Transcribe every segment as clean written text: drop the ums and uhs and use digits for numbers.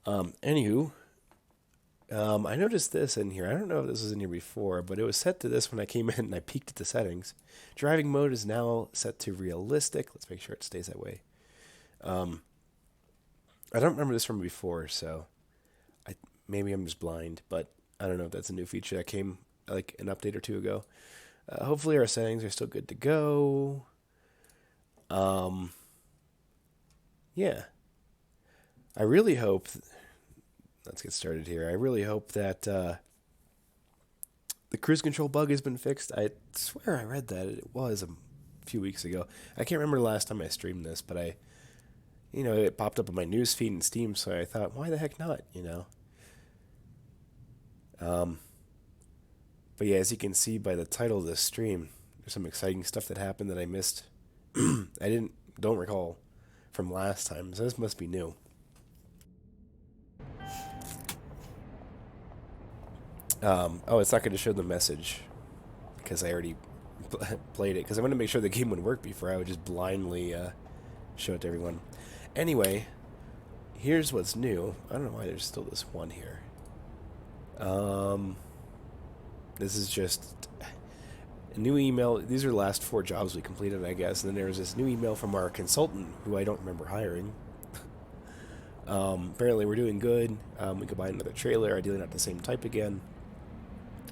Anywho, I noticed this in here. I don't know if this was in here before, but it was set to this when I came in and I peeked at the settings. Driving mode is now set to realistic. Let's make sure it stays that way. Um, I don't remember this from before, so maybe I'm just blind, but I don't know if that's a new feature that came like an update or two ago. Hopefully our settings are still good to go. Um, yeah, I really hope. Let's get started here. I really hope that the cruise control bug has been fixed. I swear I read that it was a few weeks ago. I can't remember the last time I streamed this, but it popped up on my news feed in Steam, so I thought, why the heck not? Um, but yeah, as you can see by the title of this stream, there's some exciting stuff that happened that I missed. Don't recall from last time, so this must be new. Oh, it's not going to show the message because I already played it. Because I want to make sure the game would work before I would just blindly show it to everyone. Anyway, here's what's new. I don't know why there's still this one here. This is just a new email. These are the last 4 jobs we completed, I guess. And then there's this new email from our consultant, who I don't remember hiring. Apparently we're doing good. We could buy another trailer, ideally not the same type again.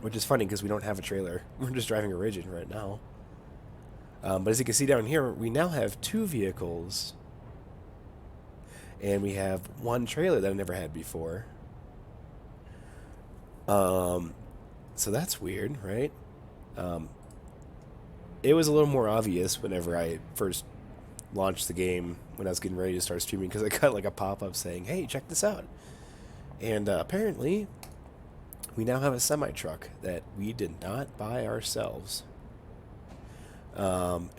Which is funny because we don't have a trailer. We're just driving a Rigid right now. But as you can see down here, we now have 2 vehicles. And we have 1 trailer that I never had before. So that's weird, right? It was a little more obvious whenever I first launched the game, when I was getting ready to start streaming, because I got like a pop-up saying, hey, check this out. And apparently we now have a semi-truck that we did not buy ourselves,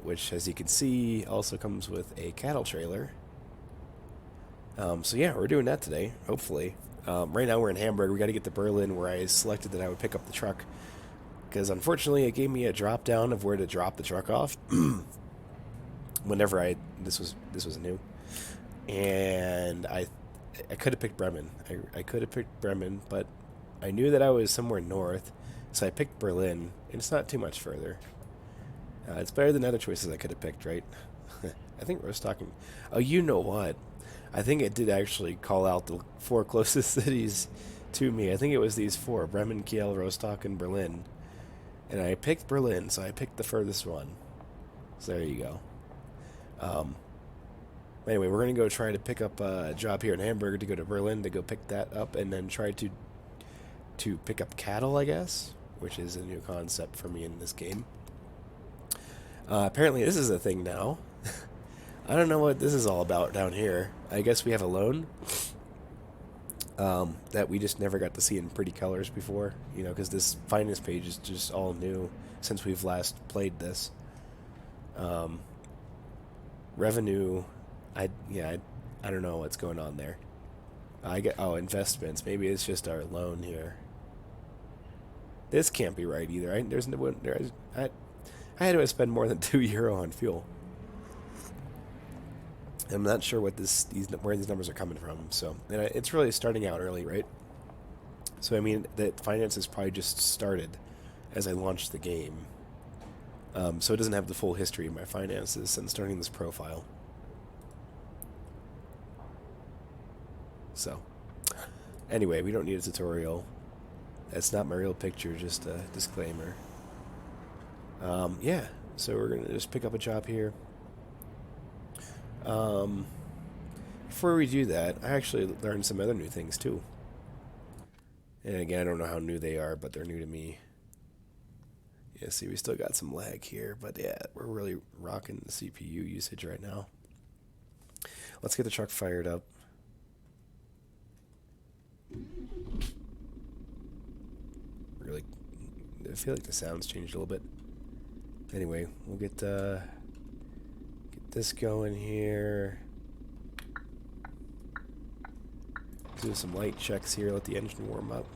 which, as you can see, also comes with a cattle trailer. So yeah, we're doing that today, hopefully. Right now we're in Hamburg. We got to get to Berlin, where I selected that I would pick up the truck, because unfortunately it gave me a drop down of where to drop the truck off. Whenever this was new, and I could have picked Bremen. I could have picked Bremen, but I knew that I was somewhere north, so I picked Berlin, and it's not too much further. It's better than other choices I could have picked, right? I think Rostock. Oh, you know what? I think it did actually call out the 4 closest cities to me. I think it was these 4: Bremen, Kiel, Rostock, and Berlin. And I picked Berlin, so I picked the furthest one. So there you go. Anyway, we're going to go try to pick up a job here in Hamburg to go to Berlin to go pick that up, and then try to pick up cattle, I guess, which is a new concept for me in this game. Apparently this is a thing now. I don't know what this is all about down here. I guess we have a loan that we just never got to see in pretty colors before, because this finance page is just all new since we've last played this. Revenue, I don't know what's going on there. Investments. Maybe it's just our loan here. This can't be right either. I had to spend more than €2 on fuel. I'm not sure where these numbers are coming from. So, and it's really starting out early, right? So I mean, the finances probably just started as I launched the game. So it doesn't have the full history of my finances since starting this profile. So, anyway, we don't need a tutorial. That's not my real picture, just a disclaimer. Yeah, so we're going to just pick up a job here. Before we do that, I actually learned some other new things too. And again, I don't know how new they are, but they're new to me. Yeah, see, we still got some lag here, but yeah, we're really rocking the CPU usage right now. Let's get the truck fired up. Really, I feel like the sound's changed a little bit. Anyway, we'll get this going here. Do some light checks here. Let the engine warm up.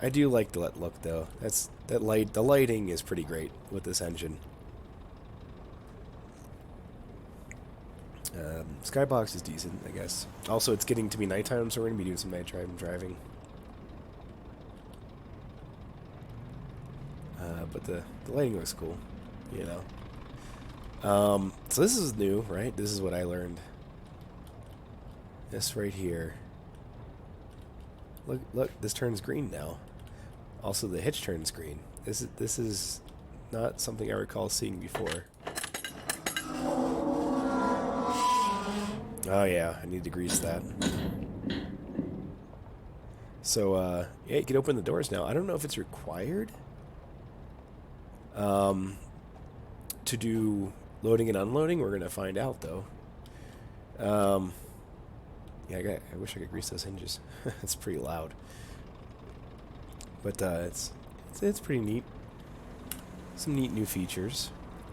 I do like the look though. The lighting is pretty great with this engine. Skybox is decent, I guess. Also, it's getting to be nighttime, so we're going to be doing some nighttime driving. But the lighting looks cool, you know. So this is new, right? This is what I learned. This right here. Look, this turns green now. Also, the hitch turns green. This is not something I recall seeing before. Oh yeah, I need to grease that. So, yeah, you can open the doors now. I don't know if it's required to do loading and unloading. We're gonna find out though. Yeah, I wish I could grease those hinges. It's pretty loud, but it's pretty neat. Some neat new features.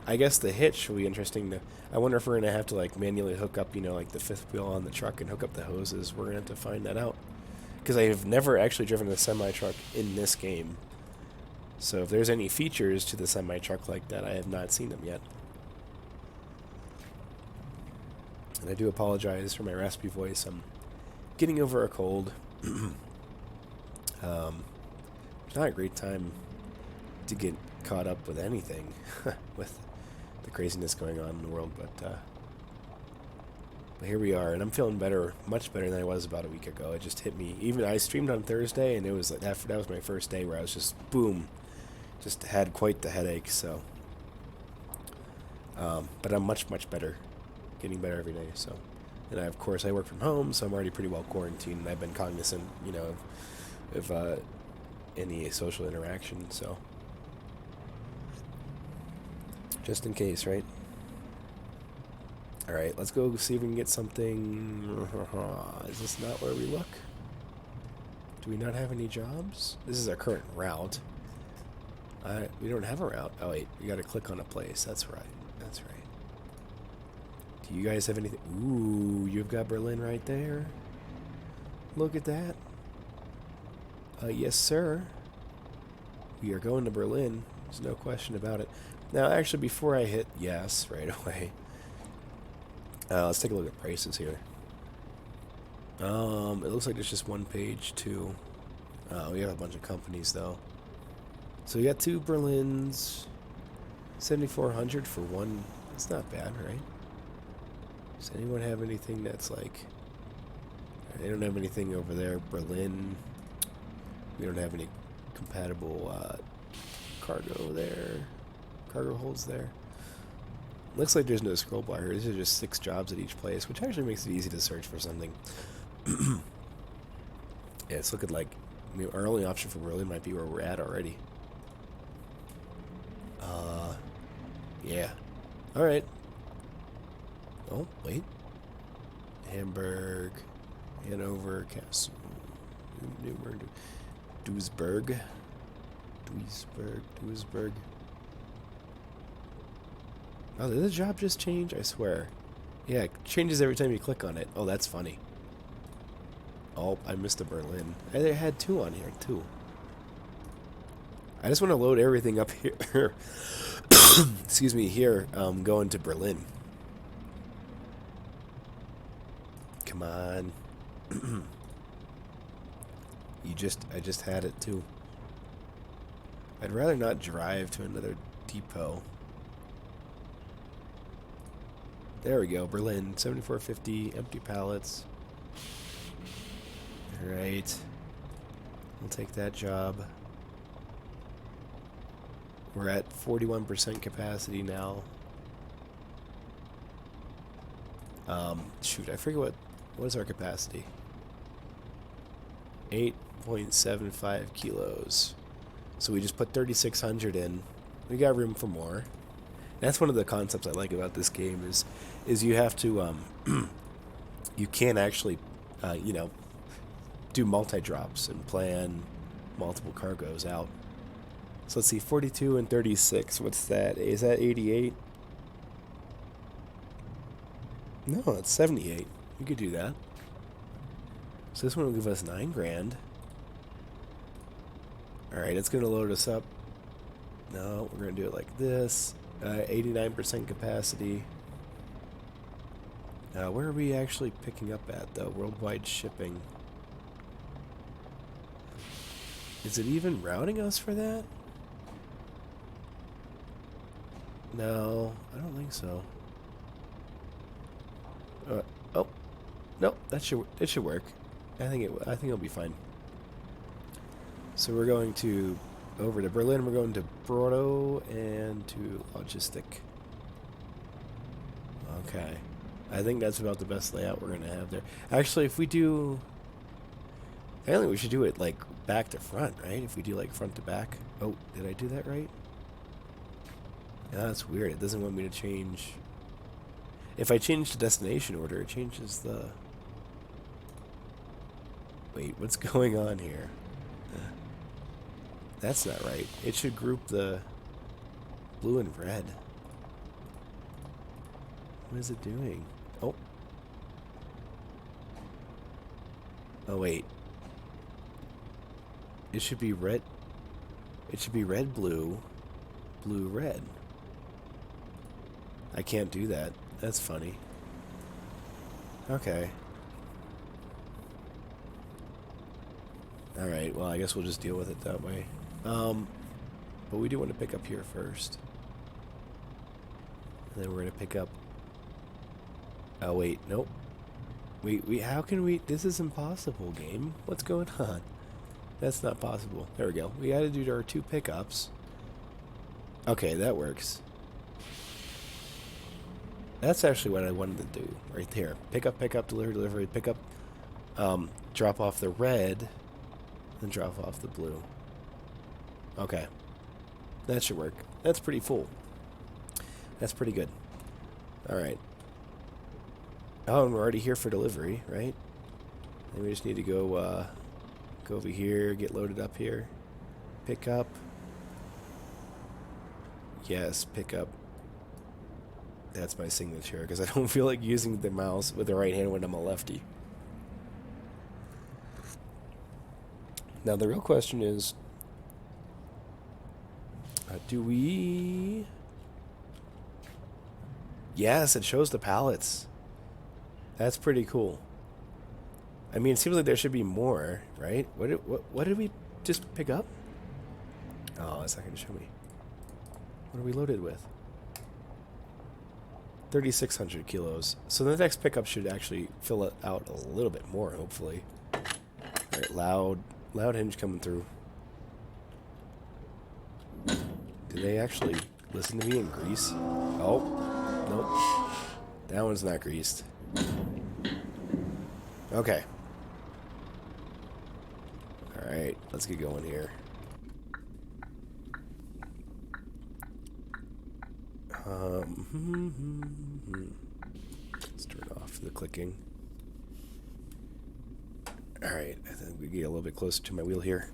I guess the hitch will be interesting to. I wonder if we're gonna have to like manually hook up, you know, like the fifth wheel on the truck and hook up the hoses. We're gonna have to find that out because I have never actually driven a semi truck in this game. So if there's any features to the semi truck like that, I have not seen them yet. And I do apologize for my raspy voice. I'm getting over a cold. It's not a great time to get caught up with anything with the craziness going on in the world, but here we are, and I'm feeling better, much better than I was about a week ago. It just hit me. Even I streamed on Thursday, and it was like that was my first day where I was just boom, just had quite the headache. So, but I'm much better, getting better every day. So, and of course I work from home, so I'm already pretty well quarantined, and I've been cognizant, you know, of any social interaction. So. Just in case, right? Alright, let's go see if we can get something. Is this not where we look? Do we not have any jobs? This is our current route. We don't have a route. Oh, wait. We gotta click on a place. That's right. That's right. Do you guys have anything? Ooh, you've got Berlin right there. Look at that. Yes, sir. We are going to Berlin. There's no question about it. Now, actually, before I hit yes right away, let's take a look at prices here. It looks like there's just one page, too. We have a bunch of companies, though. So we got 2 Berlins, 7,400 for one. That's not bad, right? Does anyone have anything that's like... They don't have anything over there. Berlin. We don't have any compatible cargo there. Cargo holds there. Looks like there's no scroll bar here. These are just 6 jobs at each place, which actually makes it easy to search for something. Yeah, it's looking like our only option for Berlin might be where we're at already. Yeah. Alright. Oh, wait. Hamburg, Hanover, Castle, Newburgh, Duisburg. Oh, did the job just change? I swear. Yeah, it changes every time you click on it. Oh, that's funny. Oh, I missed a Berlin. I had 2 on here, too. I just want to load everything up here. Excuse me, here, going to Berlin. Come on. I just had it, too. I'd rather not drive to another depot. There we go, Berlin, 7450, empty pallets. Alright. We'll take that job. We're at 41% capacity now. Shoot, I forget what is our capacity? 8.75 kilos. So we just put 3,600 in. We got room for more. That's one of the concepts I like about this game is you have to you can actually you know, do multi-drops and plan multiple cargoes out. So let's see, 42 and 36. What's that? Is that 88? No, it's 78. You could do that. So this one will give us 9 grand. Alright, it's going to load us up. No, we're going to do it like this. 89% capacity. Where are we actually picking up at, though? Worldwide shipping. Is it even routing us for that? No, I don't think so. Oh, no, it should work. I think it'll be fine. So we're going to over to Berlin. We're going to Brodo and to Logistic. Okay, I think that's about the best layout we're gonna have there. Actually, if we do, I think we should do it like back to front, right? If we do like front to back. Oh, did I do that right? No, that's weird. It doesn't want me to change. If I change the destination order, it changes the... Wait, what's going on here? That's not right. It should group the blue and red. What is it doing? Oh. Oh, wait. It should be red. It should be red, blue, blue, red. I can't do that. That's funny. Okay. Alright, well, I guess we'll just deal with it that way. But we do want to pick up here first. And then we're going to pick up... Oh, wait, nope. We, how can we... This is impossible, game. What's going on? That's not possible. There we go. We got to do our 2 pickups. Okay, that works. That's actually what I wanted to do right there. Pick up, delivery, pick up, drop off the red, then drop off the blue. Okay. That should work. That's pretty full. That's pretty good. Alright. Oh, and we're already here for delivery, right? And we just need to go, go over here, get loaded up here. Pick up. Yes, pick up. That's my signature, because I don't feel like using the mouse with the right hand when I'm a lefty. Now, the real question is, do we... Yes, it shows the pallets. That's pretty cool. I mean, it seems like there should be more, right? What did we just pick up? Oh, it's not going to show me. What are we loaded with? 3,600 kilos. So the next pickup should actually fill it out a little bit more, hopefully. Alright, loud hinge coming through. Do they actually listen to me and grease? Oh, nope. That one's not greased. Okay. Alright, let's get going here. Let's turn off the clicking. Alright, I think we get a little bit closer to my wheel here.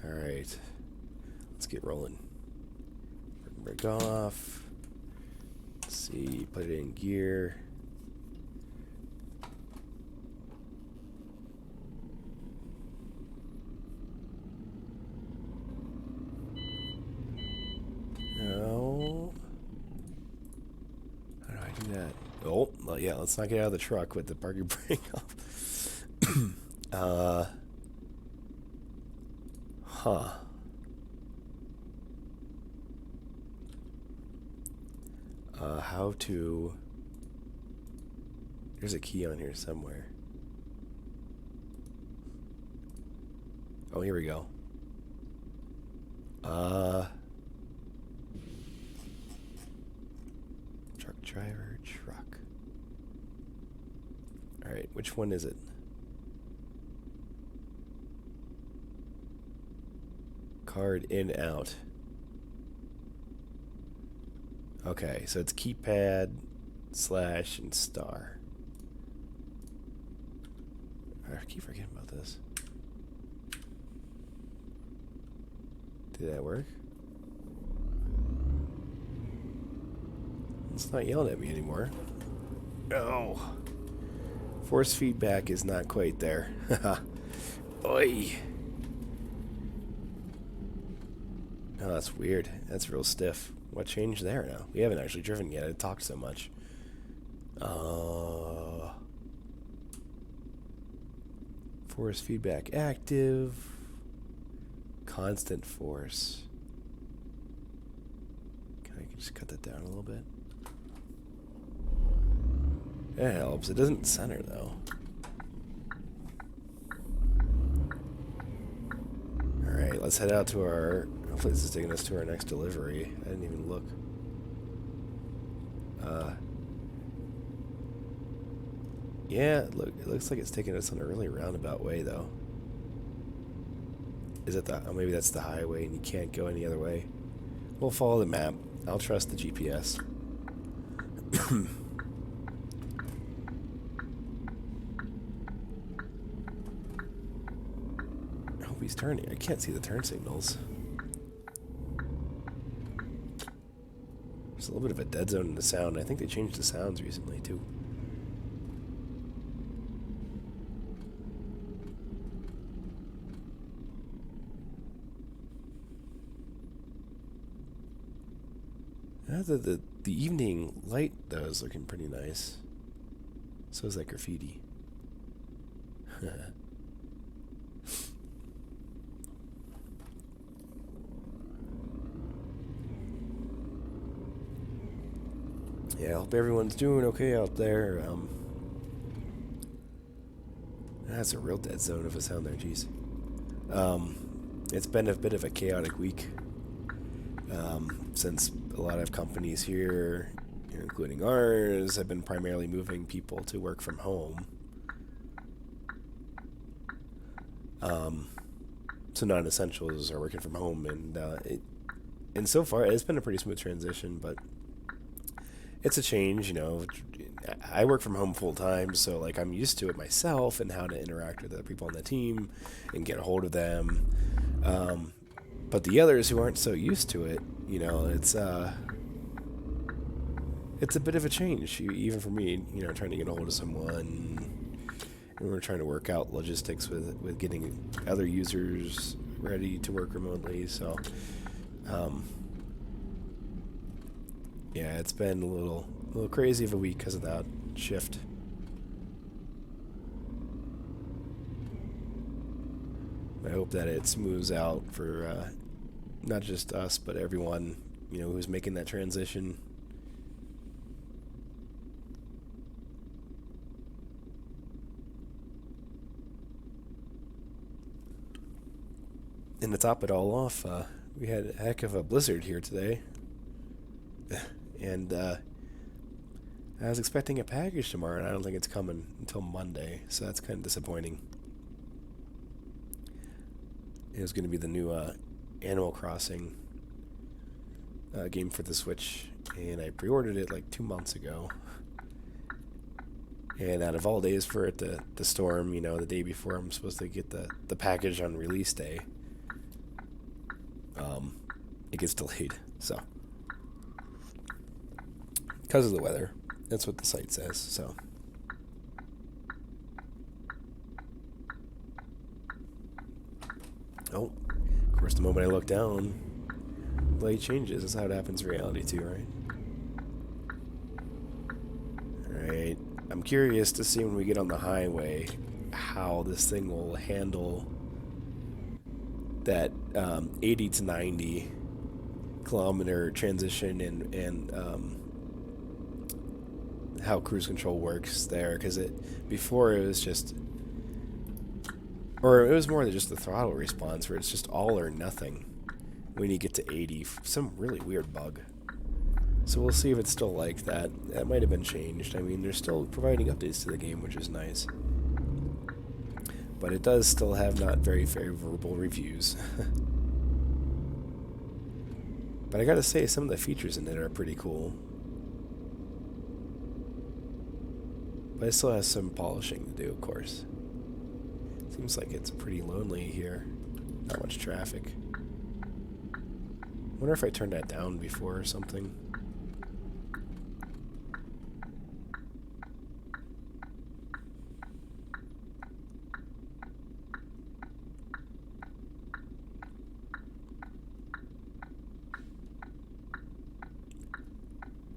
Alright, let's get rolling. Brake off. Let's see, put it in gear. No. How do I do that? Oh, well, yeah, let's not get out of the truck with the parking brake off. Huh. How to... There's a key on here somewhere. Oh, here we go. Truck driver, truck. Alright, which one is it? Card in, out. Okay, so it's keypad, slash, and star. I keep forgetting about this. Did that work? It's not yelling at me anymore. No. Force feedback is not quite there. Oi. Oh, that's weird. That's real stiff. What changed there now? We haven't actually driven yet. It talked so much. Force feedback active. Constant force. Can I just cut that down a little bit? It helps. It doesn't center though. Alright, let's head out to our... Hopefully this is taking us to our next delivery. I didn't even look. Yeah, look, it looks like it's taking us on a really roundabout way though. Is it the... Oh, maybe that's the highway and you can't go any other way. We'll follow the map. I'll trust the GPS. I hope he's turning. I can't see the turn signals. There's a little bit of a dead zone in the sound. I think they changed the sounds recently too. The evening light though is looking pretty nice. So is that graffiti. Yeah, I hope everyone's doing okay out there. That's a real dead zone of a sound there, jeez. It's been a bit of a chaotic week. Since a lot of companies here, including ours, have been primarily moving people to work from home. So non-essentials are working from home, and so far it's been a pretty smooth transition, but it's a change, you know. I work from home full time, so like I'm used to it myself and how to interact with other people on the team and get a hold of them. But the others who aren't so used to it, you know, it's a bit of a change, even for me, you know, trying to get a hold of someone. And we're trying to work out logistics with getting other users ready to work remotely, so yeah, it's been a little crazy of a week because of that shift. I hope that it smooths out for not just us, but everyone, you know, who's making that transition. And to top it all off, we had a heck of a blizzard here today. And I was expecting a package tomorrow, and I don't think it's coming until Monday, so that's kind of disappointing. It was going to be the new Animal Crossing game for the Switch, and I pre-ordered it like 2 months ago. And out of all days for it to storm, you know, the day before I'm supposed to get the package on release day, it gets delayed, so. Because of the weather. That's what the site says, so. Oh, of course, the moment I look down, the light changes. That's how it happens in reality too, right? Alright, I'm curious to see when we get on the highway how this thing will handle that 80 to 90 kilometer transition and how cruise control works there, because before it was just, or it was more than just the throttle response where it's just all or nothing when you get to 80, some really weird bug. So we'll see if it's still like that. That might have been changed. I mean, they're still providing updates to the game, which is nice, but it does still have not very favorable reviews. But I gotta say, some of the features in it are pretty cool. But it still has some polishing to do, of course. Seems like it's pretty lonely here. Not much traffic. Wonder if I turned that down before or something.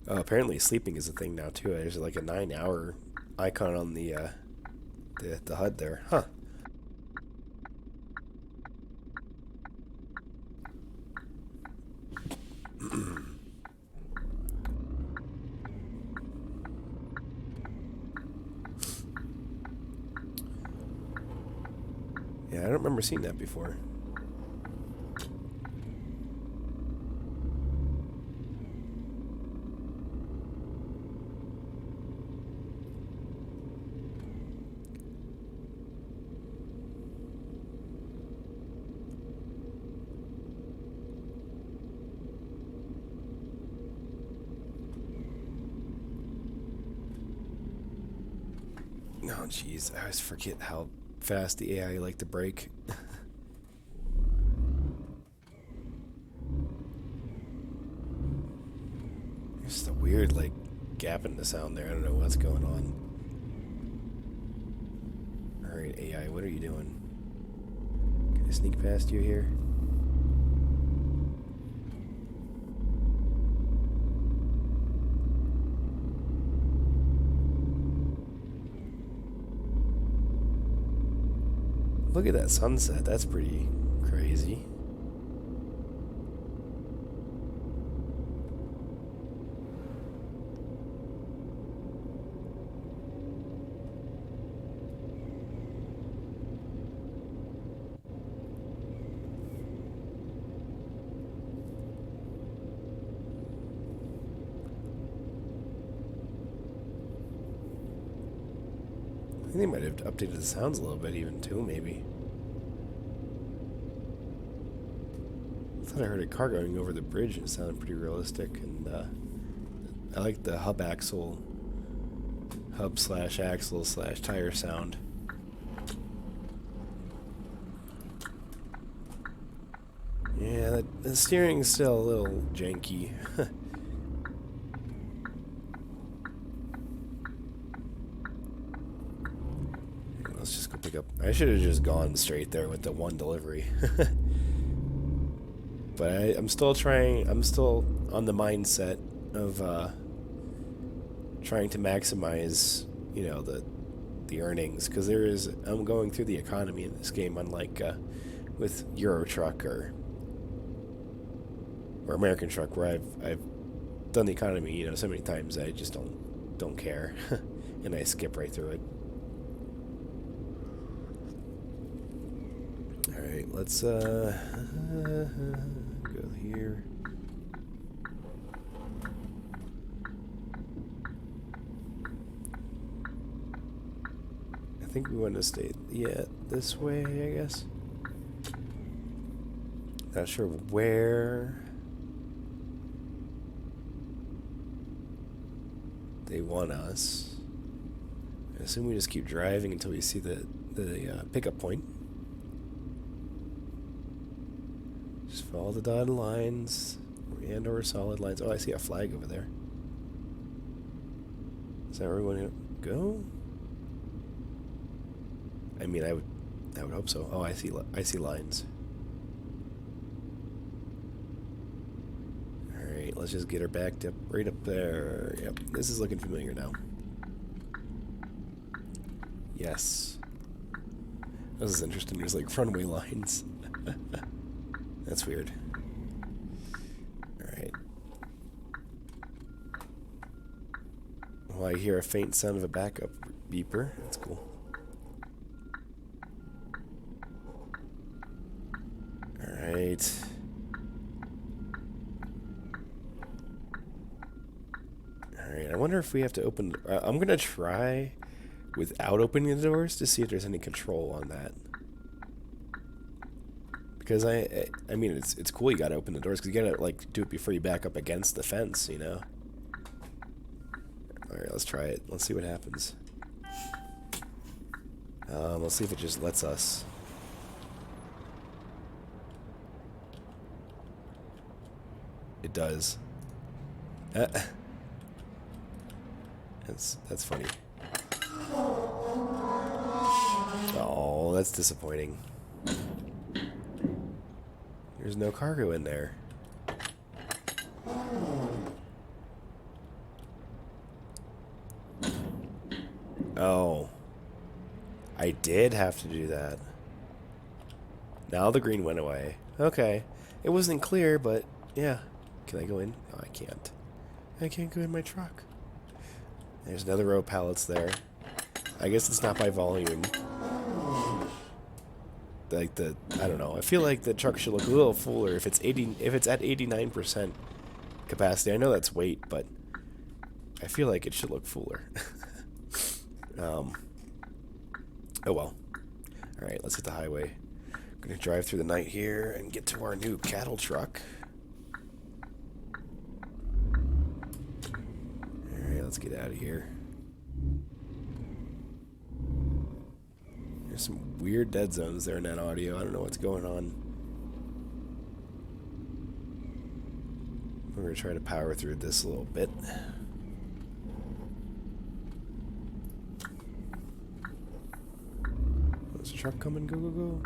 Oh, apparently sleeping is a thing now too. There's like a 9-hour icon on the HUD there. Huh. Yeah, I don't remember seeing that before. Oh, jeez. I always forget how fast the AI like to break. There's just a weird, like, gap in the sound there. I don't know what's going on. Alright, AI, what are you doing? Can I sneak past you here? Look at that sunset. That's pretty crazy. I think they might have updated the sounds a little bit even too, maybe. I thought I heard a car going over the bridge and it sounded pretty realistic, and I like the hub slash axle slash tire sound. Yeah, the steering's still a little janky. Let's just go pick up. I should have just gone straight there with the one delivery. But I'm still trying. I'm still on the mindset of trying to maximize, the earnings, because I'm going through the economy in this game, unlike with Euro Truck or American Truck, where I've done the economy, so many times I just don't care, and I skip right through it. All right, let's go here. I think we want to stay, this way, I guess. Not sure where they want us. I assume we just keep driving until we see the pickup point. Just follow the dotted lines and or solid lines. Oh, I see a flag over there. Is that where we want to go? I mean, I would hope so. Oh, I see lines. All right, let's just get her backed up right up there. Yep, this is looking familiar now. Yes. This is interesting. There's like runway lines. That's weird. All right. Well, I hear a faint sound of a backup beeper. That's cool. Alright. Alright, I wonder if we have to open... I'm going to try without opening the doors to see if there's any control on that. Because I mean, it's cool you got to open the doors, because you got to, like, do it before you back up against the fence, Alright, let's try it. Let's see what happens. Let's see if it just lets us... It does. That's funny. Oh, that's disappointing. There's no cargo in there. Oh. I did have to do that. Now the green went away. Okay. It wasn't clear, but yeah. Can I go in? No, I can't. I can't go in my truck. There's another row of pallets there. I guess it's not by volume. Like I don't know. I feel like the truck should look a little fuller if it's at 89% capacity. I know that's weight, but I feel like it should look fuller. Oh well. All right, let's hit the highway. I'm gonna drive through the night here and get to our new cattle truck. All right, let's get out of here. There's some weird dead zones there in that audio. I don't know what's going on. We're going to try to power through this a little bit. There's a truck coming. Go, go, go.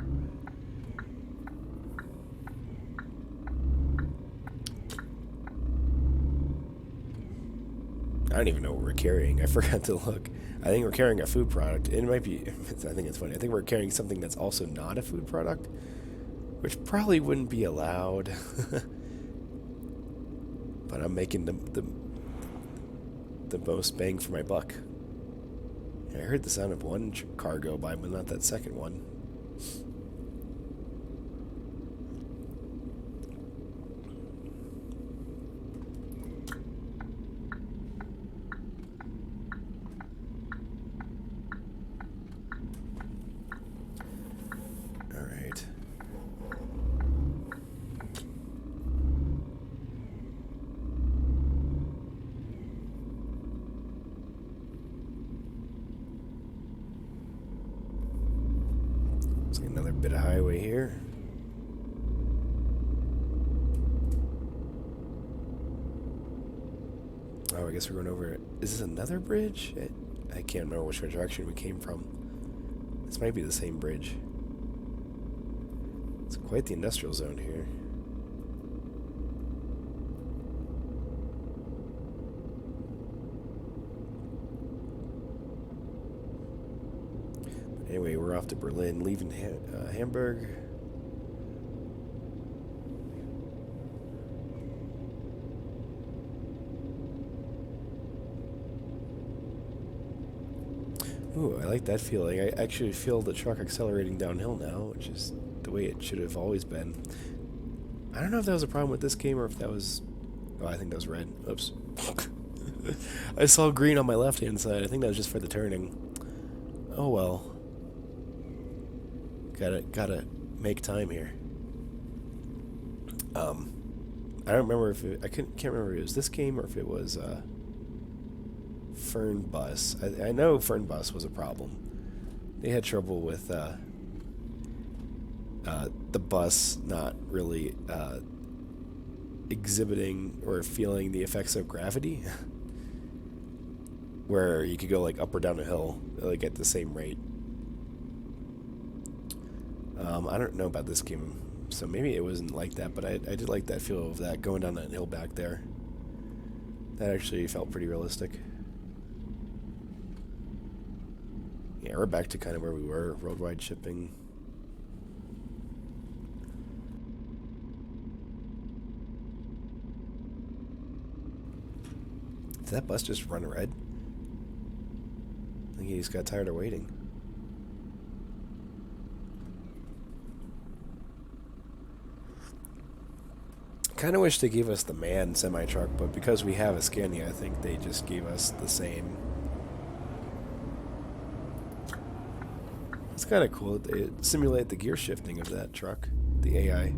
I don't even know what we're carrying. I forgot to look. I think we're carrying a food product. It might be... I think it's funny. I think we're carrying something that's also not a food product, which probably wouldn't be allowed. But I'm making the most bang for my buck. I heard the sound of one car go by, but not that second one. Another bit of highway here. Oh, I guess we're going over... Is this another bridge? I can't remember which direction we came from. This might be the same bridge. It's quite the industrial zone here. Anyway, we're off to Berlin, leaving Hamburg. Ooh, I like that feeling. I actually feel the truck accelerating downhill now, which is the way it should have always been. I don't know if that was a problem with this game or if that was... Oh, I think that was red. Oops. I saw green on my left-hand side. I think that was just for the turning. Oh well. Gotta make time here. I don't remember if it, can't remember if it was this game or if it was Fern Bus. I know Fern Bus was a problem. They had trouble with the bus not really exhibiting or feeling the effects of gravity, where you could go like up or down a hill like at the same rate. I don't know about this game, so maybe it wasn't like that, but I did like that feel of that going down that hill back there. That actually felt pretty realistic. Yeah, we're back to kind of where we were, worldwide shipping. Did that bus just run red? I think he just got tired of waiting. Kind of wish they gave us the man semi-truck, but because we have a Scania, I think they just gave us the same. It's kind of cool that they simulate the gear shifting of that truck, the AI.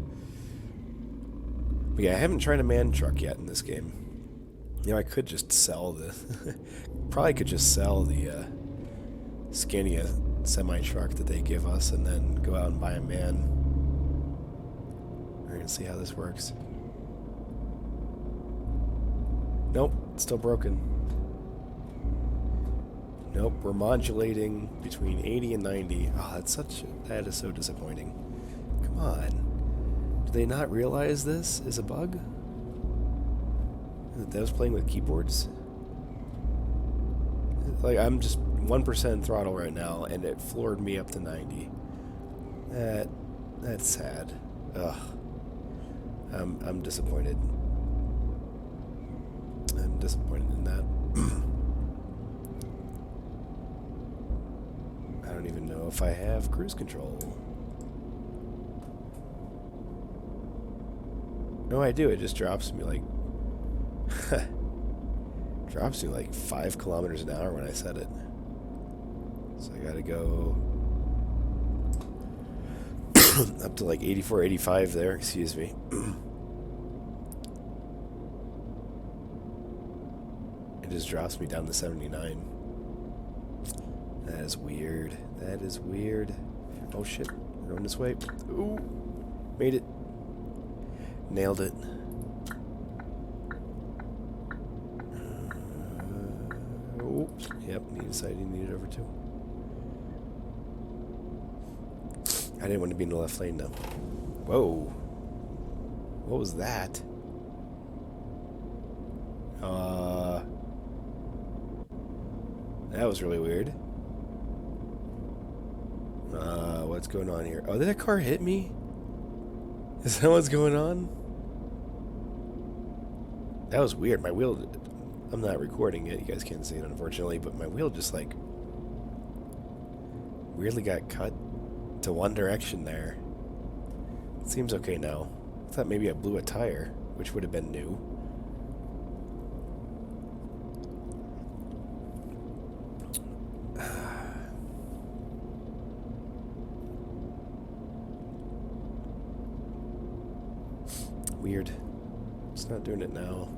But yeah, I haven't tried a man truck yet in this game. You know, I could just sell the... probably could just sell the Scania semi-truck that they give us and then go out and buy a man. We're going to see how this works. Nope, it's still broken. Nope, we're modulating between 80 and 90. Oh, that is so disappointing. Come on. Do they not realize this is a bug? That was playing with keyboards? Like, I'm just 1% throttle right now, and it floored me up to 90. That's sad. Ugh. I'm disappointed. I'm disappointed in that. I don't even know if I have cruise control. No, I do. It just drops me like drops me like 5 kilometers an hour when I set it. So I gotta go up to like 84, 85 there. Excuse me. It just drops me down to 79. That is weird. That is weird. Oh shit. We're going this way. Ooh. Made it. Nailed it. Oops. Yep, decided you needed over 2. I didn't want to be in the left lane though. Whoa. What was that? That was really weird. What's going on here? Oh, did that car hit me? Is that what's going on? That was weird. My wheel... I'm not recording it. You guys can't see it, unfortunately, but my wheel just, like... weirdly got cut to one direction there. It seems okay now. I thought maybe I blew a tire, which would have been new. Weird. It's not doing it now.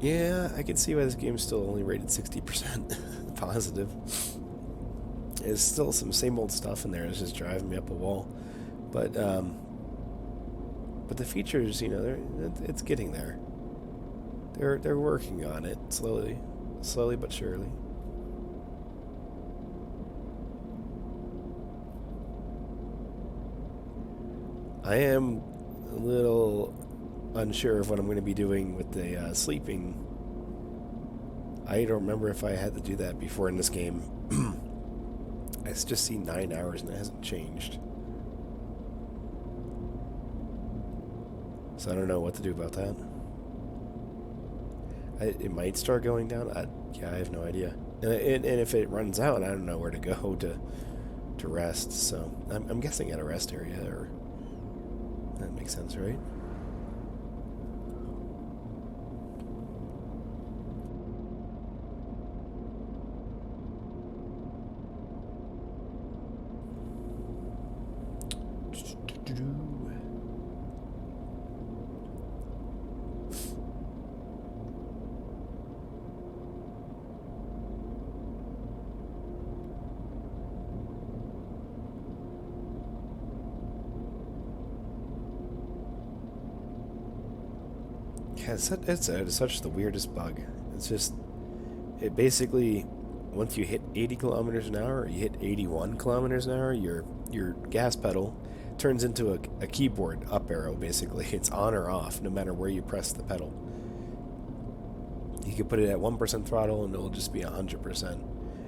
Yeah, I can see why this game's still only rated 60% positive. There's still some same old stuff in there. It's just driving me up a wall. But the features, you know, it's getting there. They're working on it slowly but surely. I am a little unsure of what I'm going to be doing with the sleeping. I don't remember if I had to do that before in this game. I just see 9 hours and it hasn't changed. So I don't know what to do about that. It might start going down. Yeah, I have no idea. And if it runs out, I don't know where to go to rest. So I'm guessing at a rest area, or that makes sense, right? Yeah, it's such the weirdest bug. It's just, it basically, once you hit 80 kilometers an hour, or you hit 81 kilometers an hour, your gas pedal turns into a keyboard up arrow, basically. It's on or off, no matter where you press the pedal. You can put it at 1% throttle, and it'll just be 100%.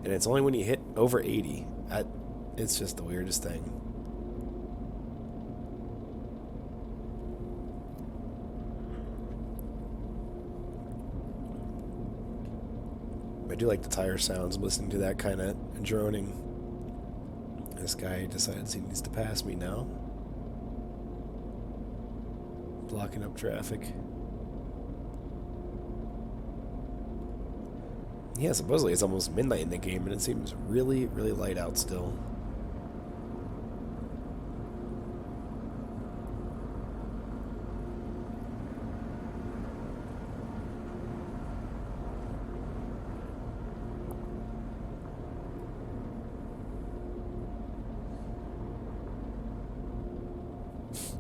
And it's only when you hit over 80. It's just the weirdest thing. I do like the tire sounds, listening to that kind of droning. This guy decides he needs to pass me now. Blocking up traffic. Yeah, supposedly it's almost midnight in the game, and it seems really, really light out still.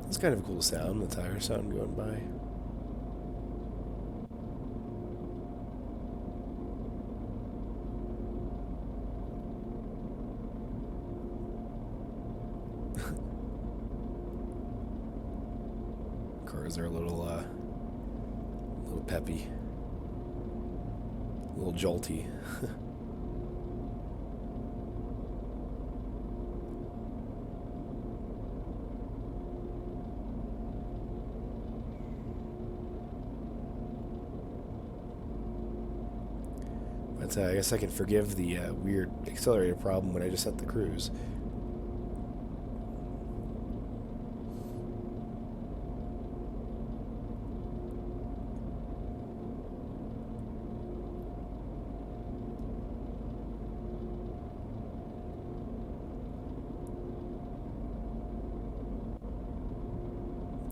It's kind of a cool sound, the tire sound going by. cars are a little peppy, a little jolty. But I guess I can forgive the weird accelerator problem when I just set the cruise.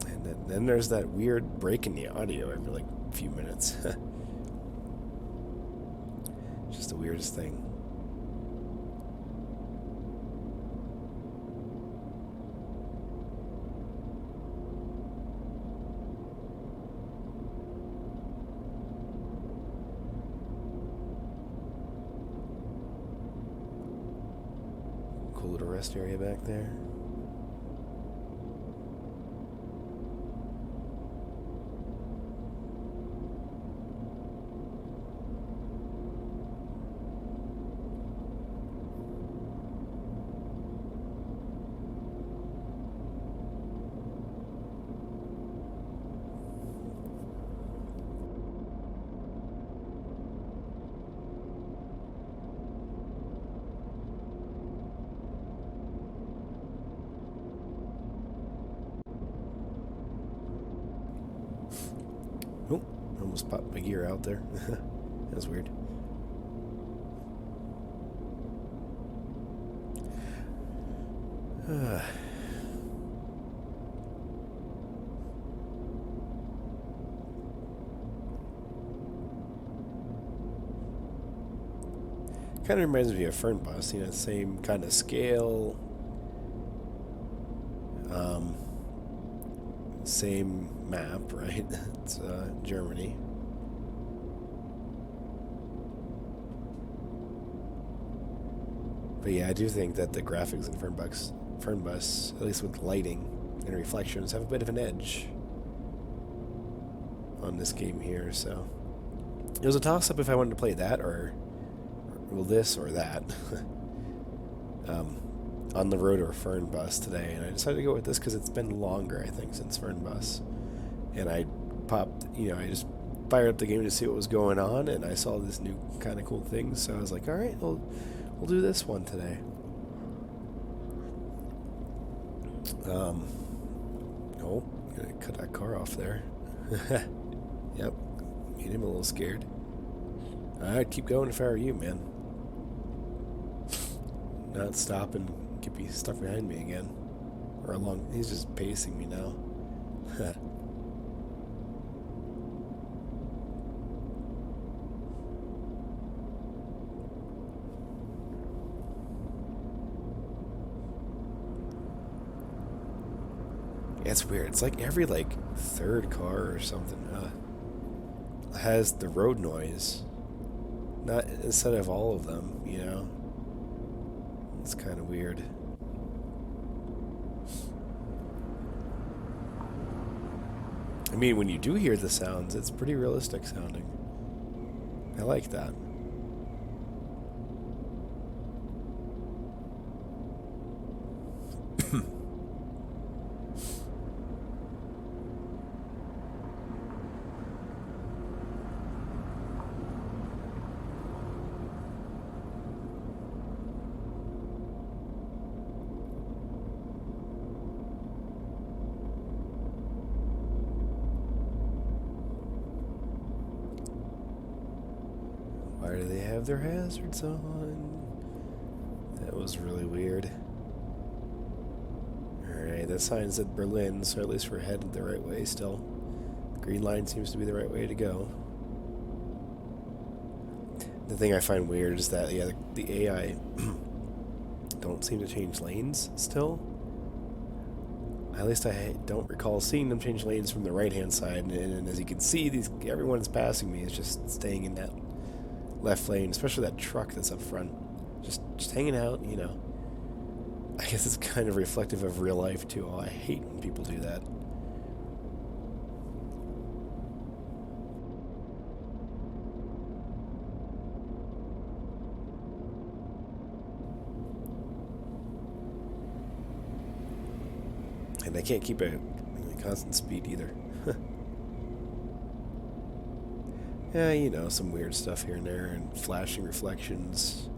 And then there's that weird break in the audio every like few minutes. Just the weirdest thing. Cool little rest area back there. Oh, almost popped my gear out there. That was weird. Kind of reminds me of Fernbus, you know, same kind of scale, same map, right? It's Germany. But yeah, I do think that the graphics in Fernbus, at least with lighting and reflections, have a bit of an edge on this game here. So it was a toss-up if I wanted to play that or well, this or that. On the road or Fernbus today, and I decided to go with this because it's been longer, I think, since Fernbus. And I I just fired up the game to see what was going on, and I saw this new kind of cool thing, so I was like, all right, we'll do this one today. Oh, gonna cut that car off there. Yep, made him a little scared. I'd keep going if I were you, man. Not stop and get stuck behind me again. Or along. He's just pacing me now. It's weird. It's like every third car or something has the road noise. Not instead of all of them, you know. It's kind of weird. I mean, when you do hear the sounds, it's pretty realistic sounding. I like that. Why do they have their hazards on? That was really weird. Alright, that sign said Berlin, so at least we're headed the right way still. The green line seems to be the right way to go. The thing I find weird is that, yeah, the AI don't seem to change lanes still. At least I don't recall seeing them change lanes from the right-hand side, and as you can see, everyone that's passing me is just staying in that left lane, especially that truck that's up front. Just hanging out, you know. I guess it's kind of reflective of real life, too. Oh, I hate when people do that. And I can't keep a constant speed either. Yeah, you know, some weird stuff here and there, and flashing reflections.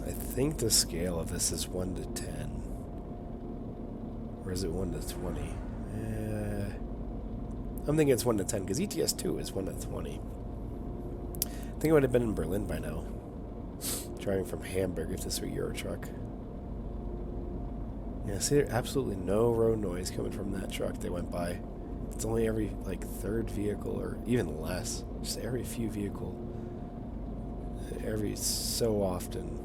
I think the scale of this is 1 to 10. Or is it 1 to 20? I'm thinking it's 1 to 10, because ETS 2 is 1 to 20. I think it would have been in Berlin by now. Driving from Hamburg if this were Euro truck. Yeah, see, there's absolutely no road noise coming from that truck that went by. It's only every, like, third vehicle, or even less. Just every few vehicle. Every so often,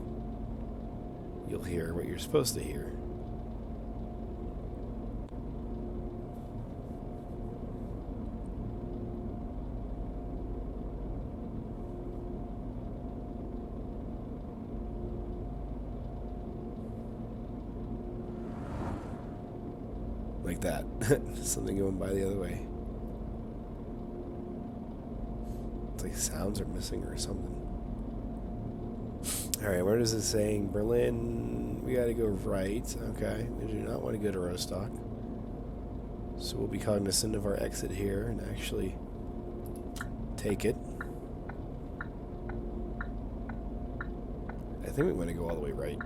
you'll hear what you're supposed to hear. Like that. Something going by the other way. It's like sounds are missing or something. Alright, where does it saying? Berlin, we gotta go right. Okay, we do not want to go to Rostock. So we'll be cognizant of our exit here and actually take it. I think we want to go all the way right.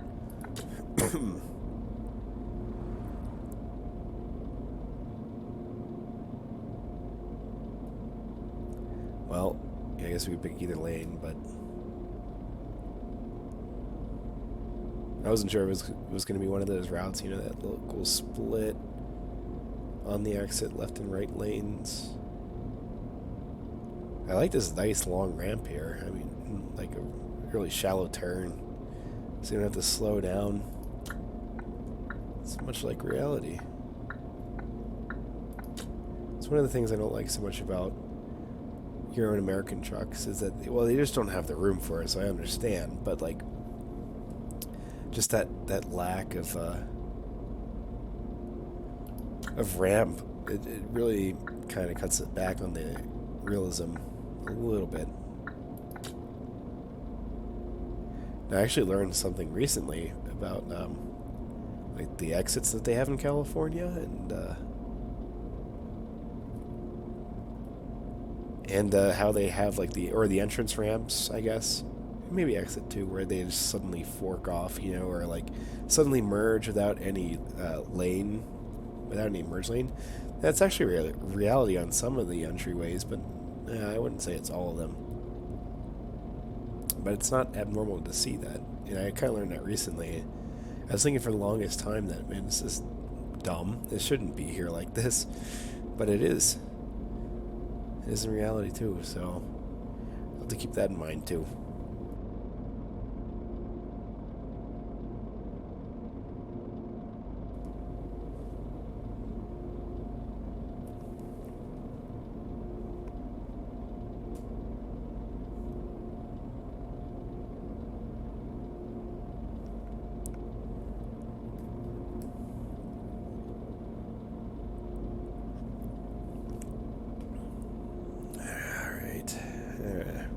Well, I guess we could pick either lane, but I wasn't sure if it was going to be one of those routes, you know, that little cool split on the exit, left and right lanes. I like this nice long ramp here. I mean, like a really shallow turn, so you don't have to slow down. It's much like reality. It's one of the things I don't like so much about Euro and American trucks is that, well, they just don't have the room for it, so I understand, but like just that lack of ramp, it really kind of cuts it back on the realism a little bit. I actually learned something recently about like the exits that they have in California, and how they have like the entrance ramps, I guess. Maybe exit 2, where they just suddenly fork off, you know, or like suddenly merge without any lane, without any merge lane. That's actually reality on some of the entryways, but I wouldn't say it's all of them. But it's not abnormal to see that. And I kind of learned that recently. I was thinking for the longest time that, man, this is dumb. It shouldn't be here like this. But it is. It is in reality too, so I'll have to keep that in mind too.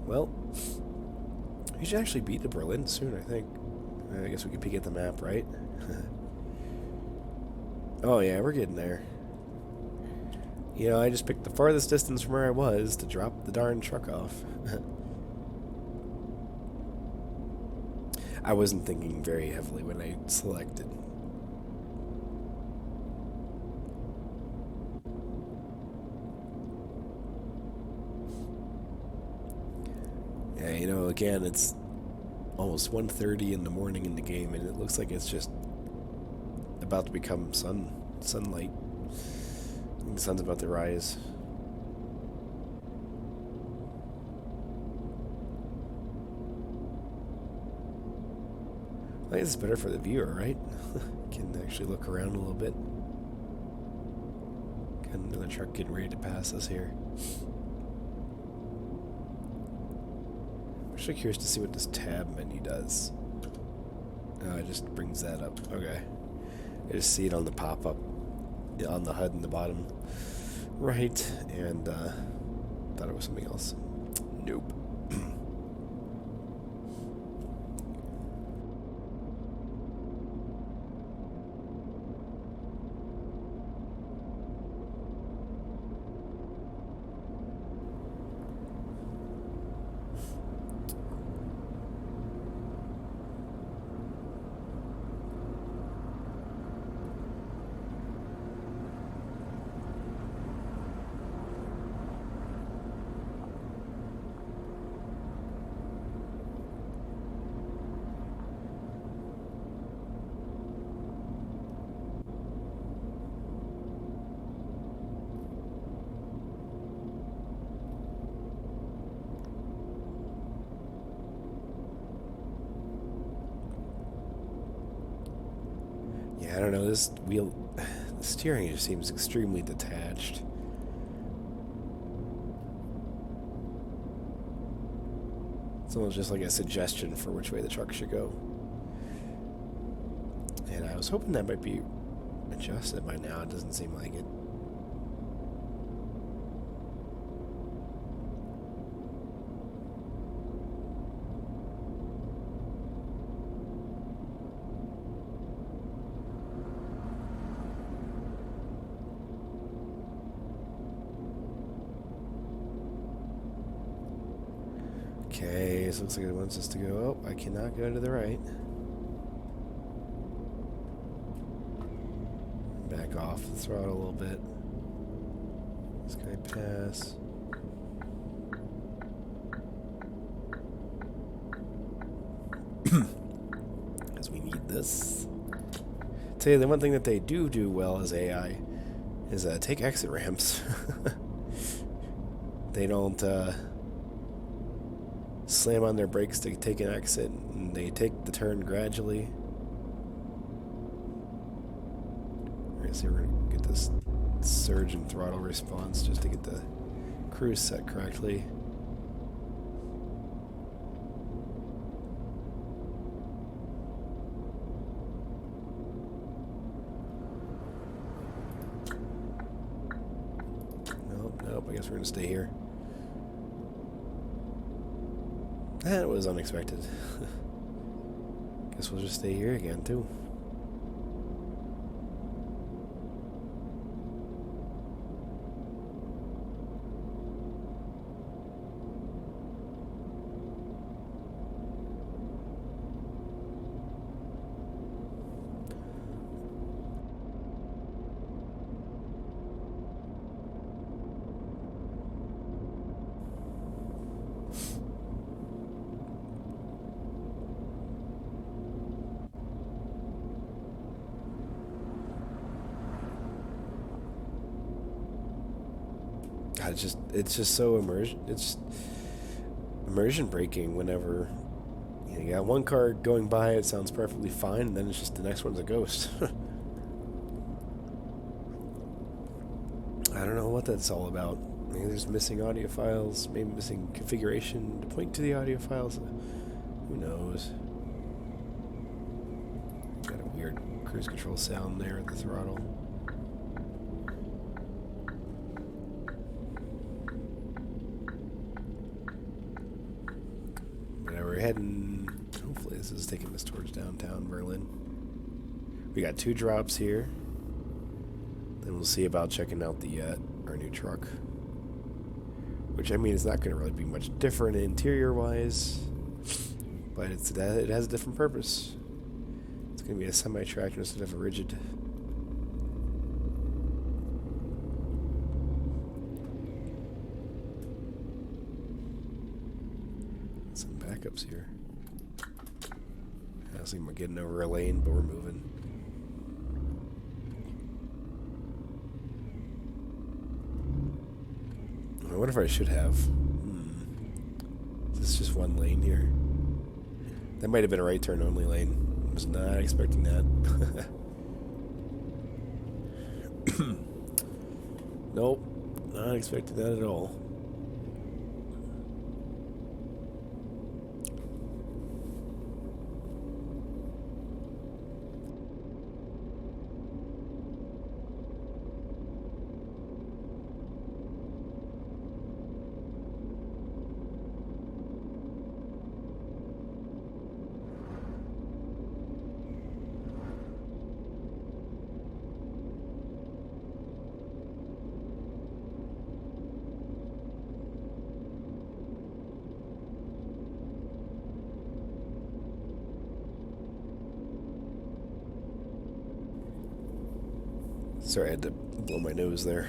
Well, we should actually beat the Berlin soon, I think. I guess we could peek at the map, right? Oh yeah, we're getting there. You know, I just picked the farthest distance from where I was to drop the darn truck off. I wasn't thinking very heavily when I selected. Yeah, you know, again, it's almost 1:30 in the morning in the game, and it looks like it's just about to become sunlight. I think the sun's about to rise. I think it's better for the viewer, right? Can actually look around a little bit. Got another truck getting ready to pass us here. I'm actually curious to see what this tab menu does. Oh, it just brings that up. Okay. I just see it on the pop-up on the HUD in the bottom right, and thought it was something else. Nope. I don't know, this wheel, the steering just seems extremely detached. It's almost just like a suggestion for which way the truck should go. And I was hoping that might be adjusted by now. It doesn't seem like it. Okay, so it looks like it wants us to go. Oh, I cannot go to the right. Back off the throttle a little bit. This guy pass. Because we need this. Tell you, the one thing that they do well as AI is take exit ramps. They don't slam on their brakes to take an exit, and they take the turn gradually. Alright, so we're going to get this surge and throttle response just to get the cruise set correctly. Nope, I guess we're going to stay here. That was unexpected. Guess we'll just stay here again, too. God, it's just so immersion breaking whenever you got one car going by, it sounds perfectly fine, and then it's just the next one's a ghost. I don't know what that's all about. Maybe there's missing audio files, maybe missing configuration to point to the audio files. Who knows? Got a weird cruise control sound there at the throttle. We're heading, hopefully this is taking us towards downtown Berlin. We got 2 drops here. Then we'll see about checking out the our new truck. Which, I mean, it's not going to really be much different interior-wise. But it has a different purpose. It's going to be a semi-tractor instead of a rigid. Some backups here. I don't think we're getting over a lane, but we're moving. wonder if I should have. Is this just one lane here? That might have been a right turn only lane. I was not expecting that. Nope, not expecting that at all. Sorry, I had to blow my nose there.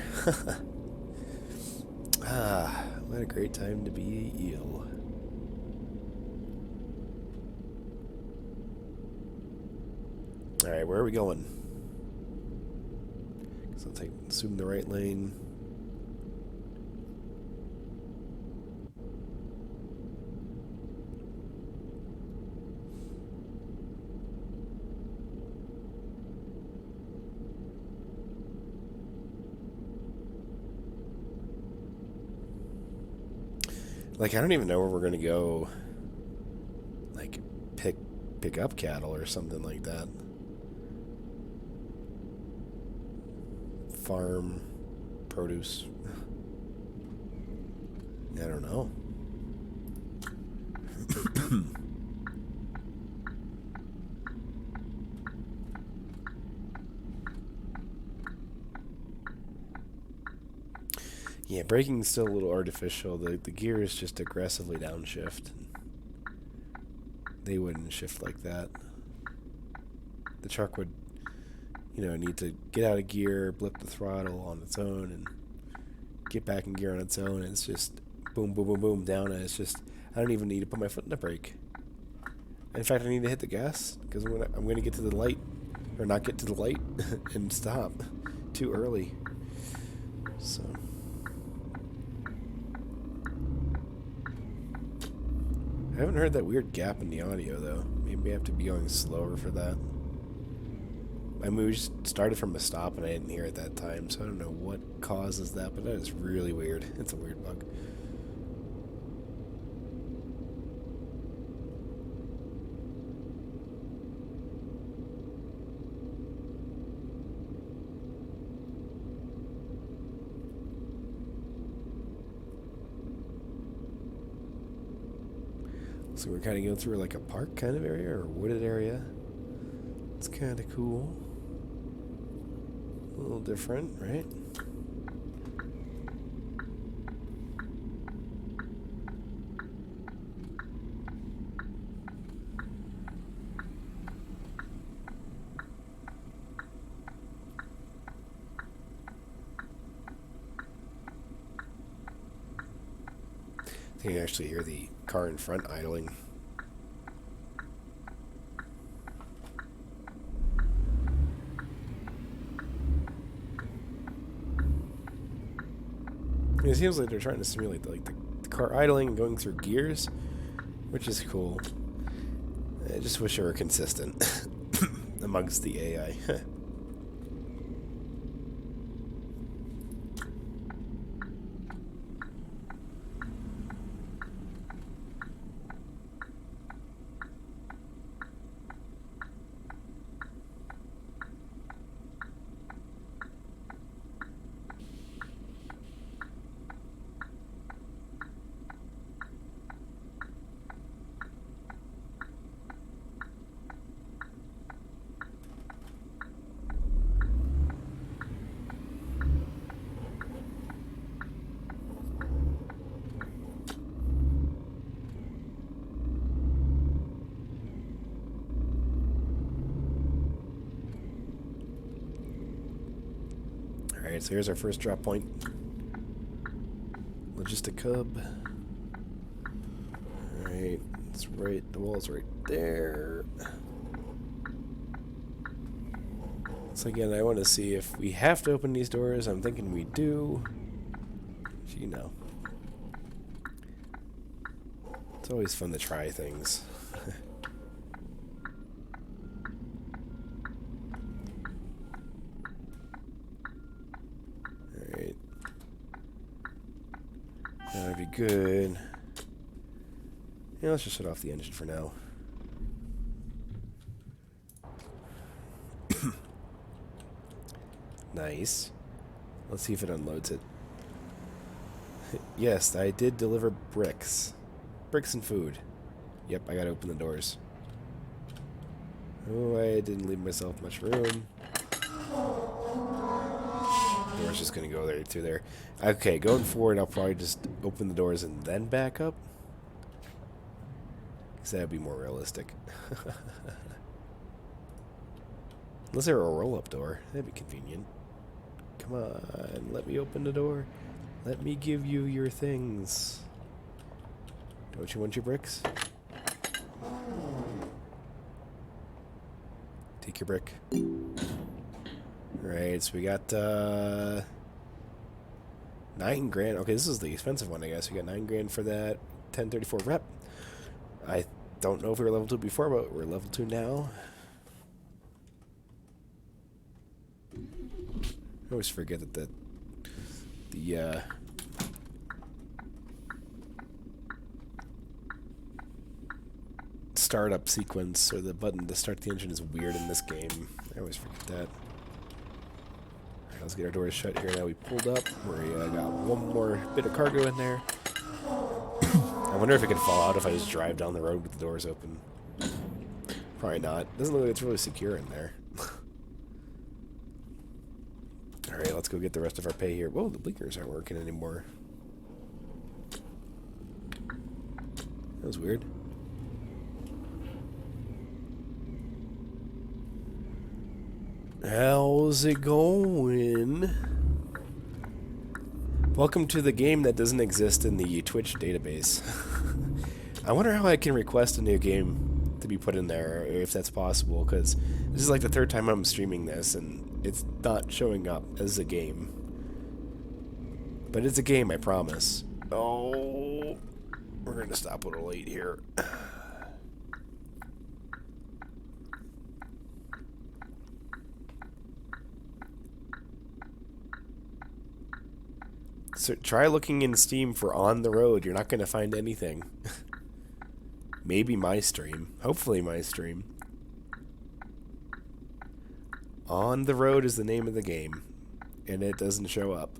What a great time to be a eel. Alright, where are we going? So I'll assume the right lane. Like, I don't even know where we're gonna go. Like, pick up cattle or something like that. Farm produce. I don't know. Yeah, braking's still a little artificial. The gear is just aggressively downshift. They wouldn't shift like that. The truck would, you know, need to get out of gear, blip the throttle on its own, and get back in gear on its own. And it's just boom, boom, boom, boom, down. And it's just, I don't even need to put my foot in the brake. In fact, I need to hit the gas because I'm going to get to the light, or not get to the light, and stop too early. So. I haven't heard that weird gap in the audio, though. Maybe I have to be going slower for that. My move started from a stop, and I didn't hear it that time, so I don't know what causes that, but that is really weird. It's a weird bug. So we're kind of going through like a park kind of area or a wooded area. It's kind of cool. A little different, right? I think I actually hear the car in front idling. It seems like they're trying to simulate the car idling and going through gears, which is cool. I just wish it were consistent amongst the AI. Alright, so here's our first drop point. Logistic hub. Alright, it's right, the wall's right there. So again, I want to see if we have to open these doors. I'm thinking we do. You know. It's always fun to try things. Alright. That'd be good. Yeah, let's just shut off the engine for now. Nice. Let's see if it unloads it. Yes, I did deliver bricks. Bricks and food. Yep, I gotta open the doors. Oh, I didn't leave myself much room. Door's just gonna go there through there. Okay, going forward, I'll probably just open the doors and then back up. Because that would be more realistic. Unless there were a roll-up door. That'd be convenient. Come on, let me open the door. Let me give you your things. Don't you want your bricks? Take your brick. Right, so we got 9 grand. Okay, this is the expensive one, I guess. We got 9 grand for that 1034 rep. I don't know if we were level 2 before, but we're level 2 now. I always forget that the startup sequence, or the button to start the engine, is weird in this game. I always forget that. Alright, let's get our doors shut here. Now we pulled up. We got one more bit of cargo in there. I wonder if it could fall out if I just drive down the road with the doors open. Probably not. Doesn't look like it's really secure in there. Alright, let's go get the rest of our pay here. Whoa, the blinkers aren't working anymore. That was weird. How's it going? Welcome to the game that doesn't exist in the Twitch database. I wonder how I can request a new game to be put in there, if that's possible, because this is like the 3rd time I'm streaming this, and it's not showing up as a game. But it's a game, I promise. Oh, we're going to stop a little late here. So try looking in Steam for On the Road. You're not going to find anything. Maybe my stream. Hopefully my stream. On the Road is the name of the game, and it doesn't show up.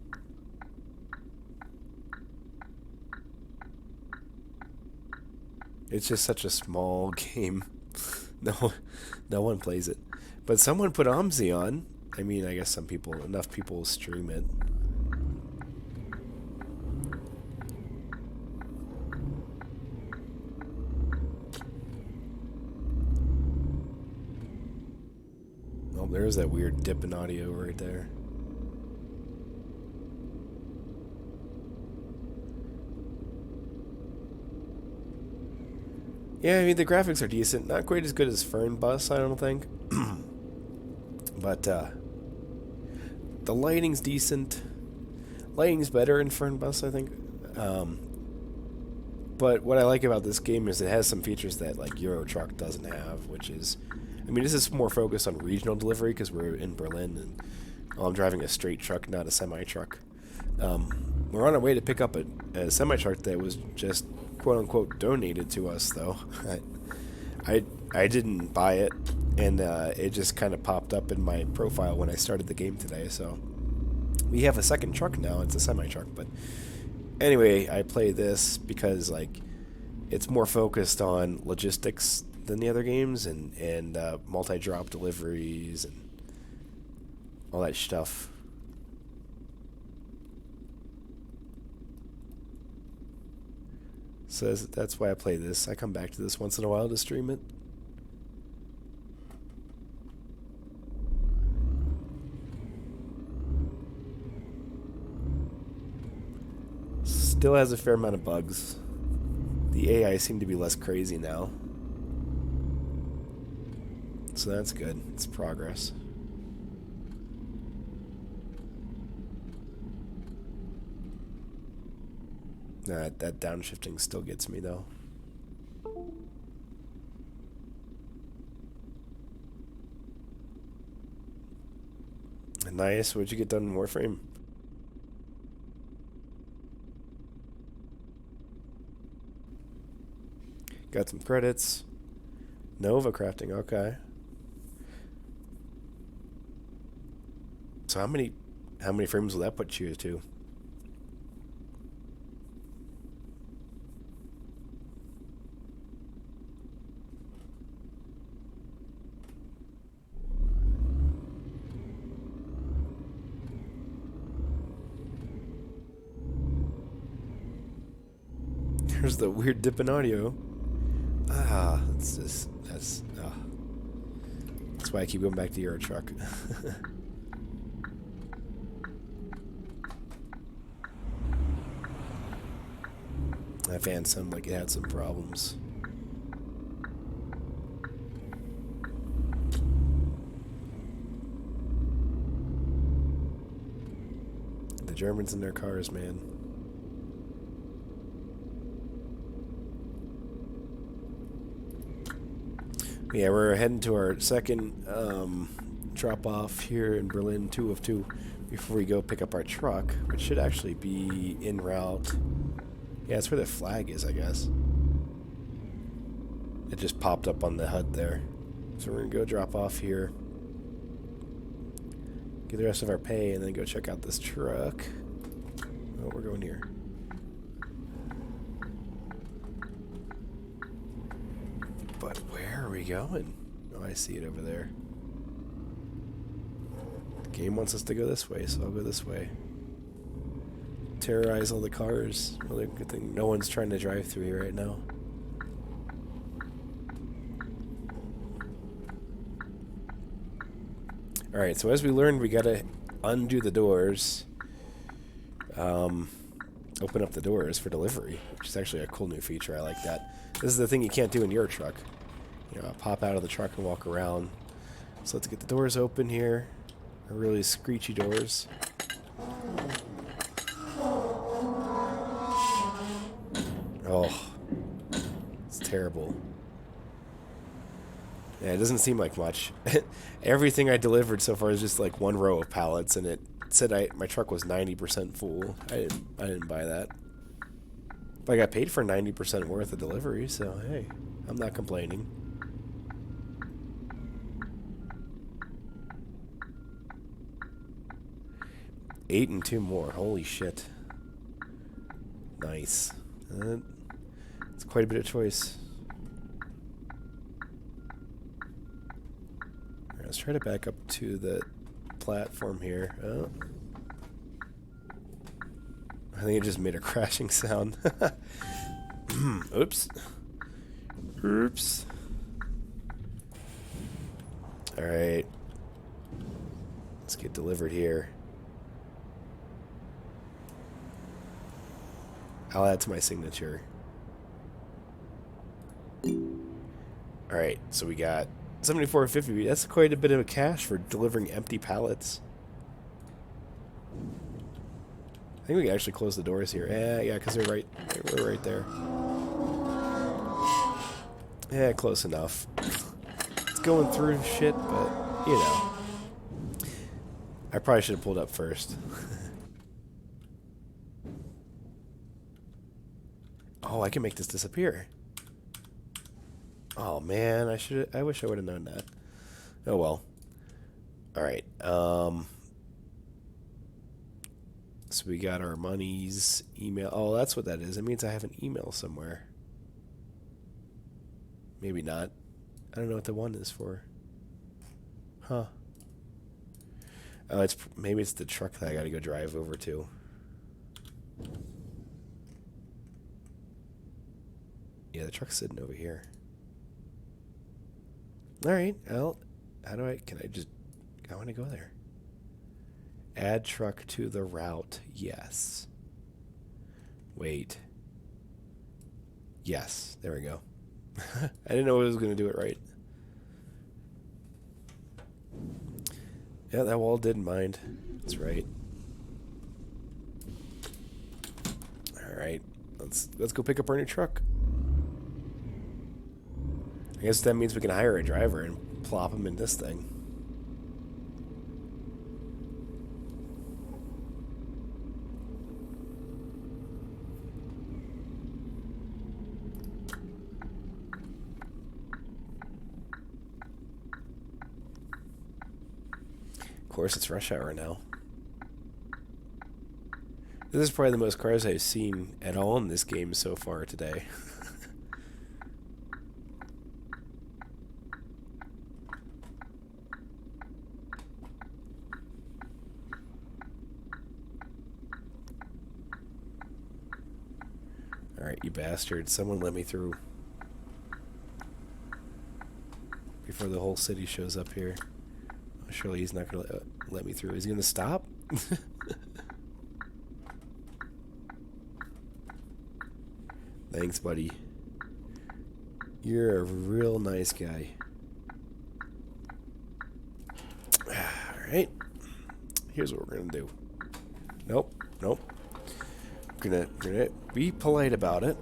It's just such a small game. No one plays it. But someone put OMSI on. I mean, I guess enough people stream it. Oh, there's that weird dip in audio right there. Yeah, I mean, the graphics are decent. Not quite as good as Fern Bus, I don't think. But, the lighting's decent. Lighting's better in Fern Bus, I think. But what I like about this game is it has some features that, like, Euro Truck doesn't have, which is... I mean, this is more focused on regional delivery, because we're in Berlin, and I'm driving a straight truck, not a semi-truck. We're on our way to pick up a semi-truck that was just quote-unquote donated to us, though. I didn't buy it, and it just kind of popped up in my profile when I started the game today, so... We have a second truck now, it's a semi-truck, but... Anyway, I play this because, like, it's more focused on logistics than the other games, and multi-drop deliveries, and all that stuff. So that's why I play this. I come back to this once in a while to stream it. Still has a fair amount of bugs. The AI seem to be less crazy now. So that's good. It's progress. That downshifting still gets me, though. Nice. What'd you get done in Warframe? Got some credits. Nova crafting. Okay. So how many frames will that put you to? There's the weird dip in audio. That's why I keep going back to Euro Truck. That fan sounded like it had some problems. The Germans in their cars, man. Yeah, we're heading to our second drop off here in Berlin, 2 of 2, before we go pick up our truck, which should actually be en route. Yeah, that's where the flag is, I guess. It just popped up on the HUD there. So we're going to go drop off here, get the rest of our pay, and then go check out this truck. Oh, we're going here. But where are we going? Oh, I see it over there. The game wants us to go this way, so I'll go this way. Terrorize all the cars. Really good thing no one's trying to drive through here right now. Alright, so as we learned, we gotta undo the doors. Open up the doors for delivery, which is actually a cool new feature. I like that. This is the thing you can't do in your truck. You know, pop out of the truck and walk around. So let's get the doors open here. They're really screechy doors. Oh, it's terrible. Yeah, it doesn't seem like much. Everything I delivered so far is just like one row of pallets, and it said my truck was 90% full. I didn't buy that. But I got paid for 90% worth of delivery, so hey, I'm not complaining. Eight and 2 more. Holy shit. Nice. It's quite a bit of choice. Alright, let's try to back up to the platform here. Oh. I think it just made a crashing sound. Oops. Oops. Alright. Let's get delivered here. I'll add to my signature. Alright, so we got $74.50. That's quite a bit of cash for delivering empty pallets. I think we can actually close the doors here. Yeah, because we're right there. Yeah, close enough. It's going through shit, but, you know. I probably should have pulled up first. Oh, I can make this disappear. Oh man, I wish I would have known that. Oh well. Alright, so we got our monies, email. Oh, that's what that is. It means I have an email somewhere. Maybe not. I don't know what the 1 is for. Huh. Oh, maybe it's the truck that I gotta go drive over to. Yeah, the truck's sitting over here. Alright, well, I want to go there. Add truck to the route. Yes. Wait. Yes, there we go. I didn't know I was going to do it right. Yeah, that wall didn't mind. That's right. Alright, let's go pick up our new truck. I guess that means we can hire a driver and plop him in this thing. course, it's rush hour now. This is probably the most cars I've seen at all in this game so far today. Alright, you bastard. Someone let me through. Before the whole city shows up here. Oh, surely he's not going to let me through. Is he going to stop? Thanks, buddy. You're a real nice guy. Alright. Here's what we're going to do. Nope. Nope. We're gonna be polite about it.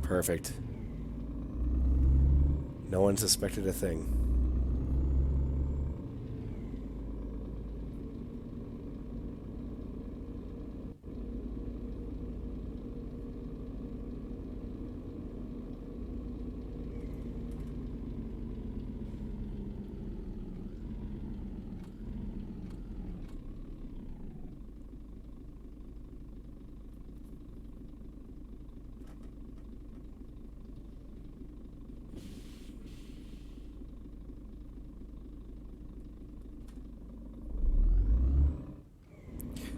Perfect. No one suspected a thing.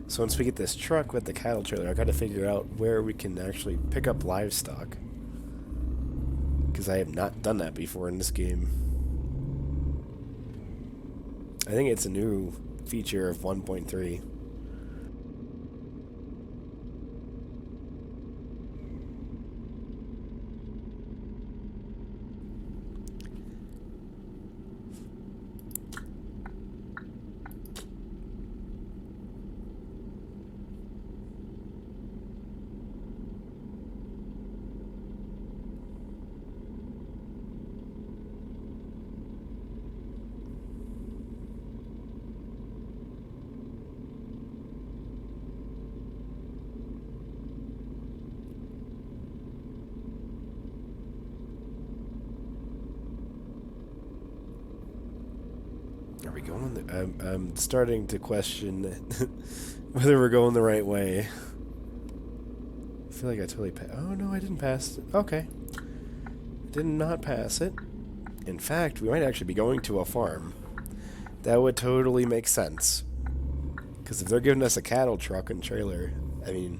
So once we get this truck with the cattle trailer, I gotta figure out where we can actually pick up livestock. Because I have not done that before in this game. I think it's a new feature of 1.3. Are we going? I'm starting to question whether we're going the right way. I feel like I totally passed. Oh no, I didn't pass it. Okay. I did not pass it. In fact, we might actually be going to a farm. That would totally make sense. Because if they're giving us a cattle truck and trailer, I mean,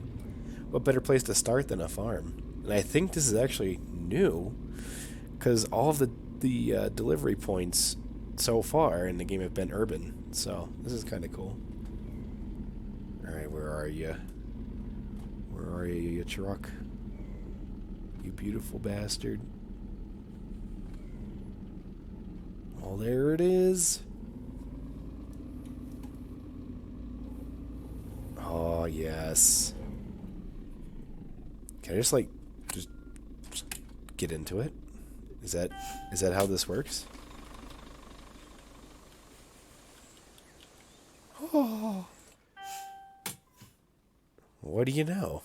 what better place to start than a farm? And I think this is actually new, because all of the delivery points so far in the game have been urban, so this is kind of cool. Alright, where are you? Where are you, you truck? You beautiful bastard. Oh, there it is. Oh, yes. Can I just, like, just get into it? Is that how this works? Oh. What do you know?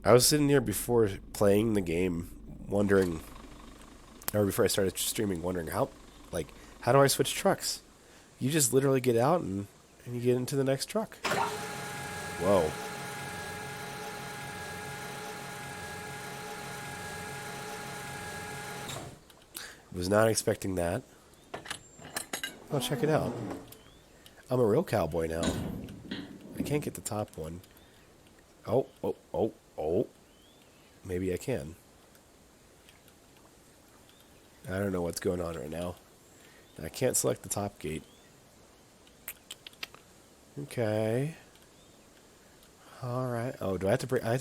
I was sitting here before playing the game, wondering, or before I started streaming, wondering how do I switch trucks? You just literally get out and you get into the next truck. Whoa. Was not expecting that. Oh, check it out. I'm a real cowboy now. I can't get the top one. Oh. Maybe I can. I don't know what's going on right now. I can't select the top gate. Okay. Alright. Oh, do I have to bring... do I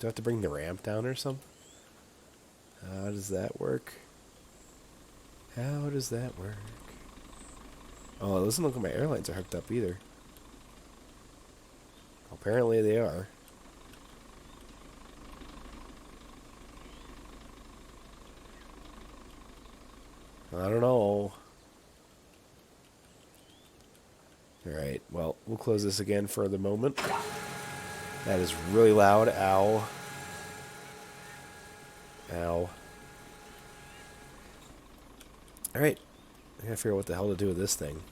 have to bring the ramp down or something? How does that work? How does that work? Oh, it doesn't look like my airlines are hooked up either. Apparently they are. I don't know. Alright, well, we'll close this again for the moment. That is really loud. Ow. Ow. Alright. I gotta figure out what the hell to do with this thing.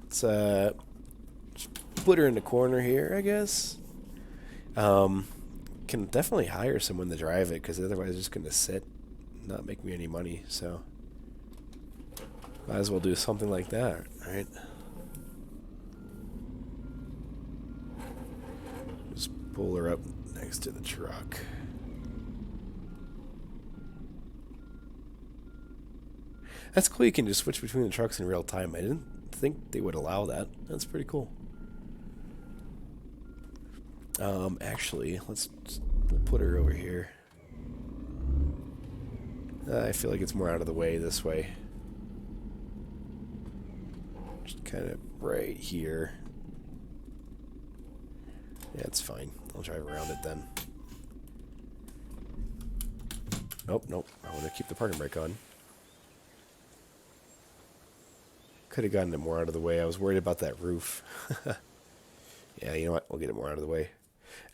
Let's just put her in the corner here, I guess. Can definitely hire someone to drive it, because otherwise it's just going to sit, not make me any money, so might as well do something like that, right? Just pull her up next to the truck. That's cool, you can just switch between the trucks in real time. I didn't think they would allow that. That's pretty cool. Actually, we'll put her over here. I feel like it's more out of the way this way. Just kind of right here. Yeah, it's fine. I'll drive around it then. Nope, nope. I want to keep the parking brake on. Could have gotten it more out of the way. I was worried about that roof. Yeah, you know what? We'll get it more out of the way.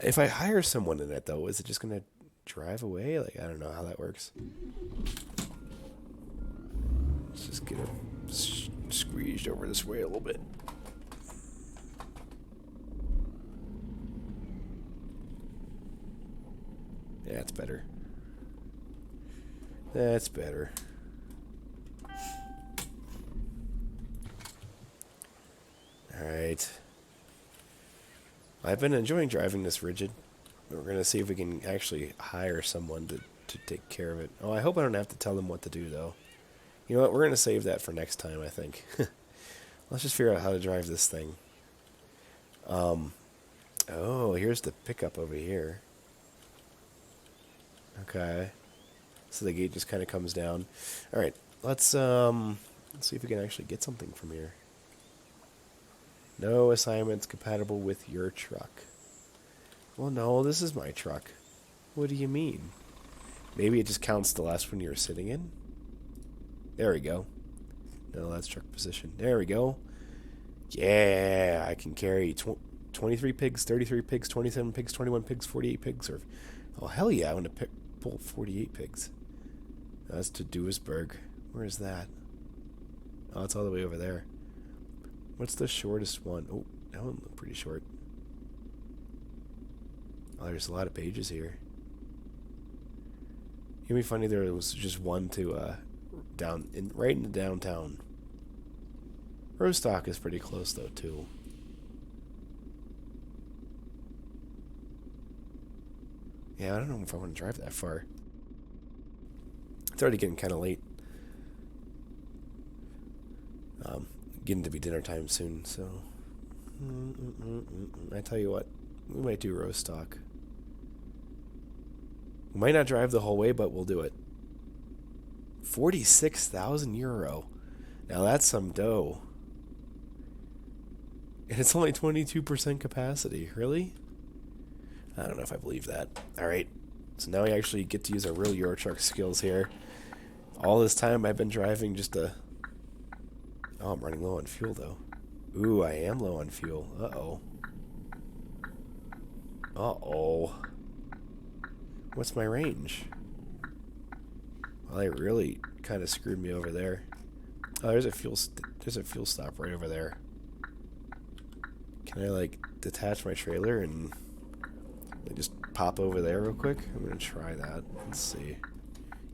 If I hire someone in it, though, is it just going to drive away? Like, I don't know how that works. Let's just get it squeezed over this way a little bit. Yeah, that's better. That's better. Alright. I've been enjoying driving this rigid. We're going to see if we can actually hire someone to take care of it. Oh, I hope I don't have to tell them what to do, though. You know what? We're going to save that for next time, I think. Let's just figure out how to drive this thing. Oh, here's the pickup over here. Okay. So the gate just kind of comes down. Alright, let's see if we can actually get something from here. No assignments compatible with your truck. Well, no, this is my truck. What do you mean? Maybe it just counts the last one you were sitting in? There we go. No, that's truck position. There we go. Yeah, I can carry 23 pigs, 33 pigs, 27 pigs, 21 pigs, 48 pigs. Or, oh, hell yeah, I'm going to pull 48 pigs. That's to Duisburg. Where is that? Oh, it's all the way over there. What's the shortest one? Oh, that one looked pretty short. Oh, there's a lot of pages here. It'd be funny there was just one to right in the downtown. Rostock is pretty close though too. Yeah, I don't know if I want to drive that far. It's already getting kind of late. Getting to be dinner time soon, so I tell you what, we might do Rostock. We might not drive the whole way, but we'll do it. 46,000 euro. Now that's some dough. And it's only 22% capacity. Really? I don't know if I believe that. Alright. So now we actually get to use our real Euro Truck skills here. All this time I've been driving just a... Oh, I'm running low on fuel, though. Ooh, I am low on fuel. Uh-oh. Uh-oh. What's my range? Well, they really kind of screwed me over there. Oh, there's a fuel stop right over there. Can I, like, detach my trailer and just pop over there real quick? I'm going to try that. Let's see.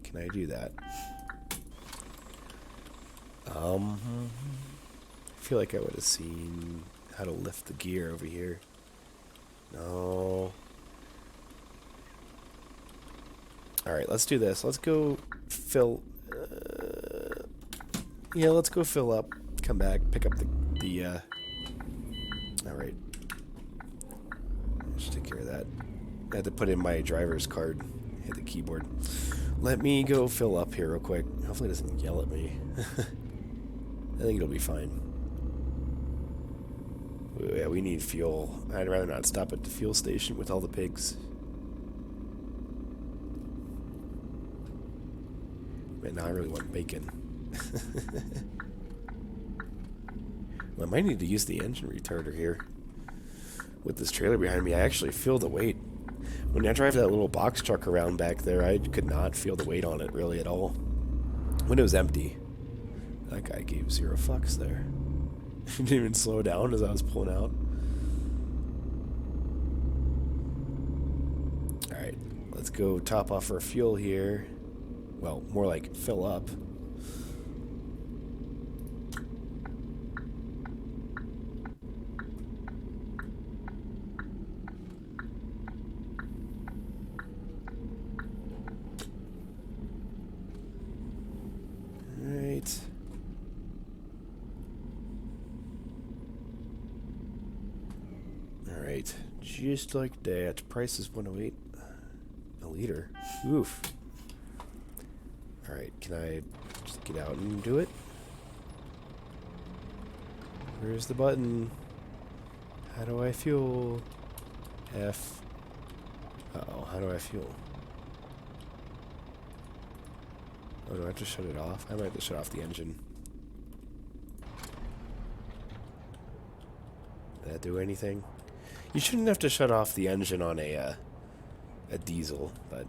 Can I do that? I feel like I would have seen how to lift the gear over here. No. Alright, let's do this. Let's go fill... yeah, let's go fill up. Come back, pick up the Alright. Just take care of that. I had to put in my driver's card. Hit the keyboard. Let me go fill up here real quick. Hopefully it doesn't yell at me. I think it'll be fine. Yeah, we need fuel. I'd rather not stop at the fuel station with all the pigs. Man, now I really want bacon. Well, I might need to use the engine retarder here. with this trailer behind me, I actually feel the weight. When I drive that little box truck around back there, I could not feel the weight on it really at all. When it was empty, that guy gave 0 fucks there. He didn't even slow down as I was pulling out. Alright, let's go top off our fuel here. Well, more like fill up. Alright. Alright, just like that. Price is 108 a liter. Oof. Alright, can I just get out and do it? Where's the button? How do I fuel? F. Uh-oh, how do I fuel? Oh, do I have to shut it off? I might have to shut off the engine. Did that do anything? You shouldn't have to shut off the engine on a diesel, but...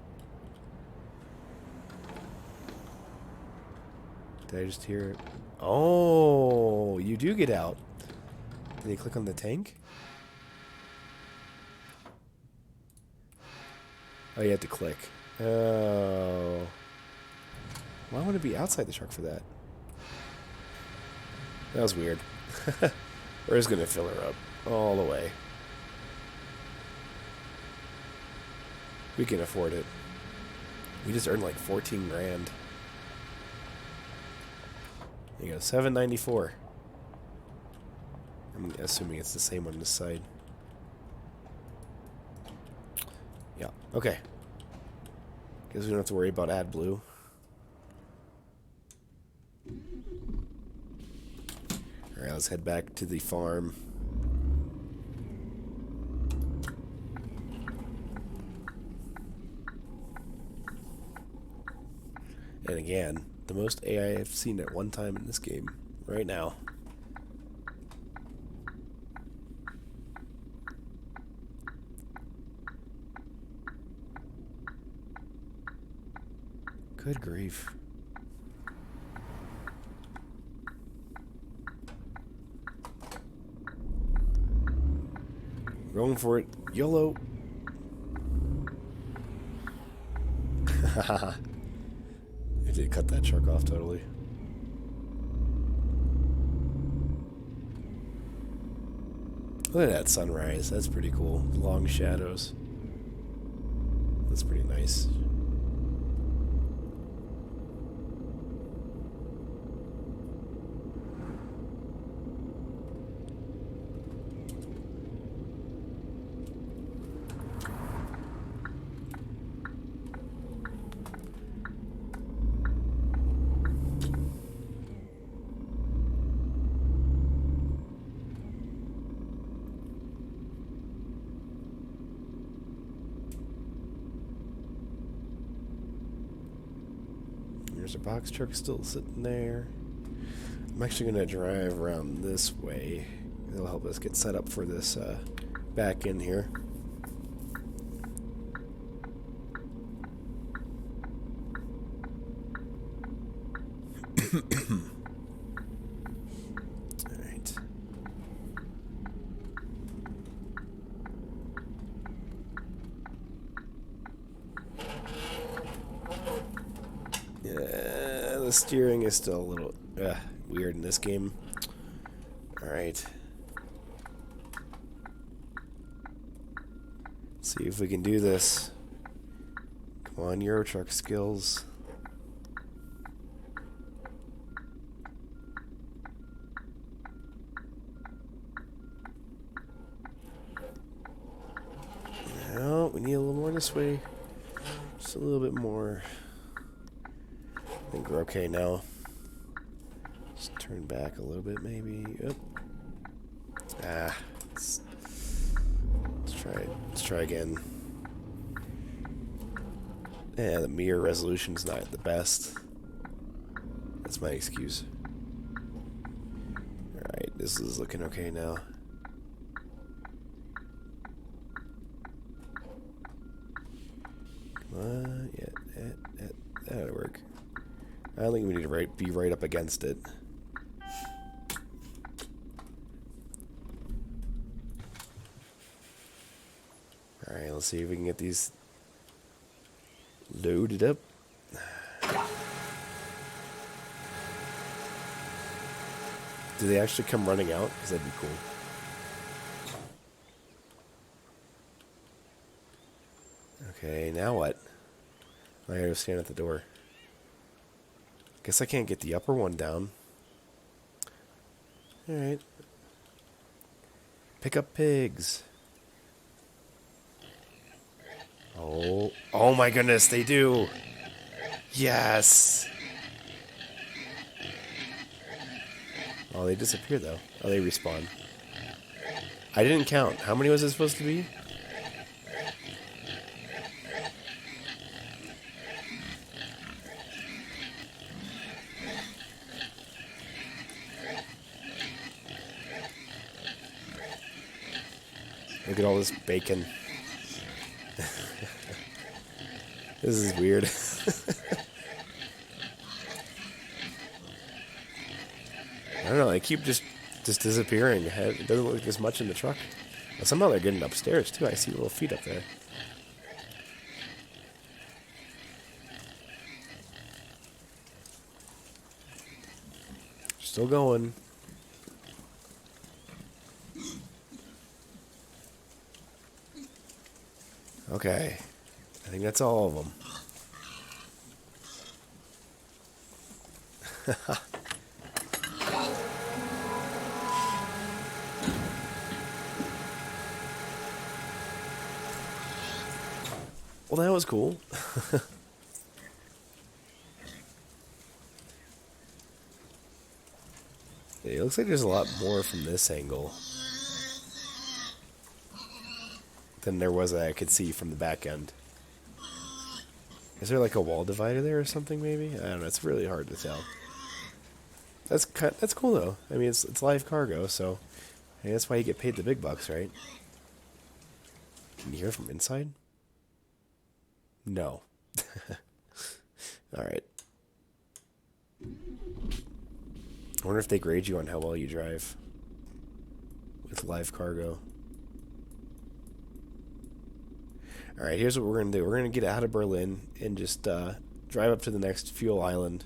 Did I just hear it? Oh, you do get out. Did you click on the tank? Oh, you had to click. Oh. Why would it be outside the truck for that? That was weird. We're just gonna fill her up all the way. We can afford it. We just earned like 14 grand. There you go, $7.94. I'm assuming it's the same on this side. Yeah, okay. Guess we don't have to worry about AdBlue. Alright, let's head back to the farm. And again, the most AI I've seen at one time in this game, right now. Good grief. Going for it. YOLO. I did cut that truck off totally. Look at that sunrise. That's pretty cool. Long shadows. That's pretty nice. There's a box truck still sitting there. I'm actually going to drive around this way. It'll help us get set up for this back in here. Alright. Yeah, the steering is still a little weird in this game. Alright. See if we can do this. Come on, Euro Truck skills. No, we need a little more this way. Just a little bit more. I think we're okay now. Just turn back a little bit, maybe. Yep. Let's try it. Let's try again. Yeah, the mirror resolution's not the best. That's my excuse. Alright, this is looking okay now. Yeah, that'll work. I don't think we need to be right up against it. Alright, let's see if we can get these loaded up. Do they actually come running out? Because that'd be cool. Okay, now what? I gotta stand at the door. Guess I can't get the upper one down. Alright. Pick up pigs. Oh my goodness, they do. Yes. Oh, they disappear though. Oh, they respawn. I didn't count. How many was it supposed to be? Look at all this bacon. This is weird. I don't know, they keep just disappearing. It doesn't look like there's much in the truck. But somehow they're getting upstairs, too. I see little feet up there. Still going. Okay. I think that's all of them. Well, that was cool. It looks like there's a lot more from this angle than there was that I could see from the back end. Is there like a wall divider there or something maybe? I don't know, it's really hard to tell. That's cool though. I mean, it's live cargo, so I mean, that's why you get paid the big bucks, right? Can you hear it from inside? No. Alright. I wonder if they grade you on how well you drive with live cargo. Alright, here's what we're going to do. We're going to get out of Berlin and just drive up to the next fuel island.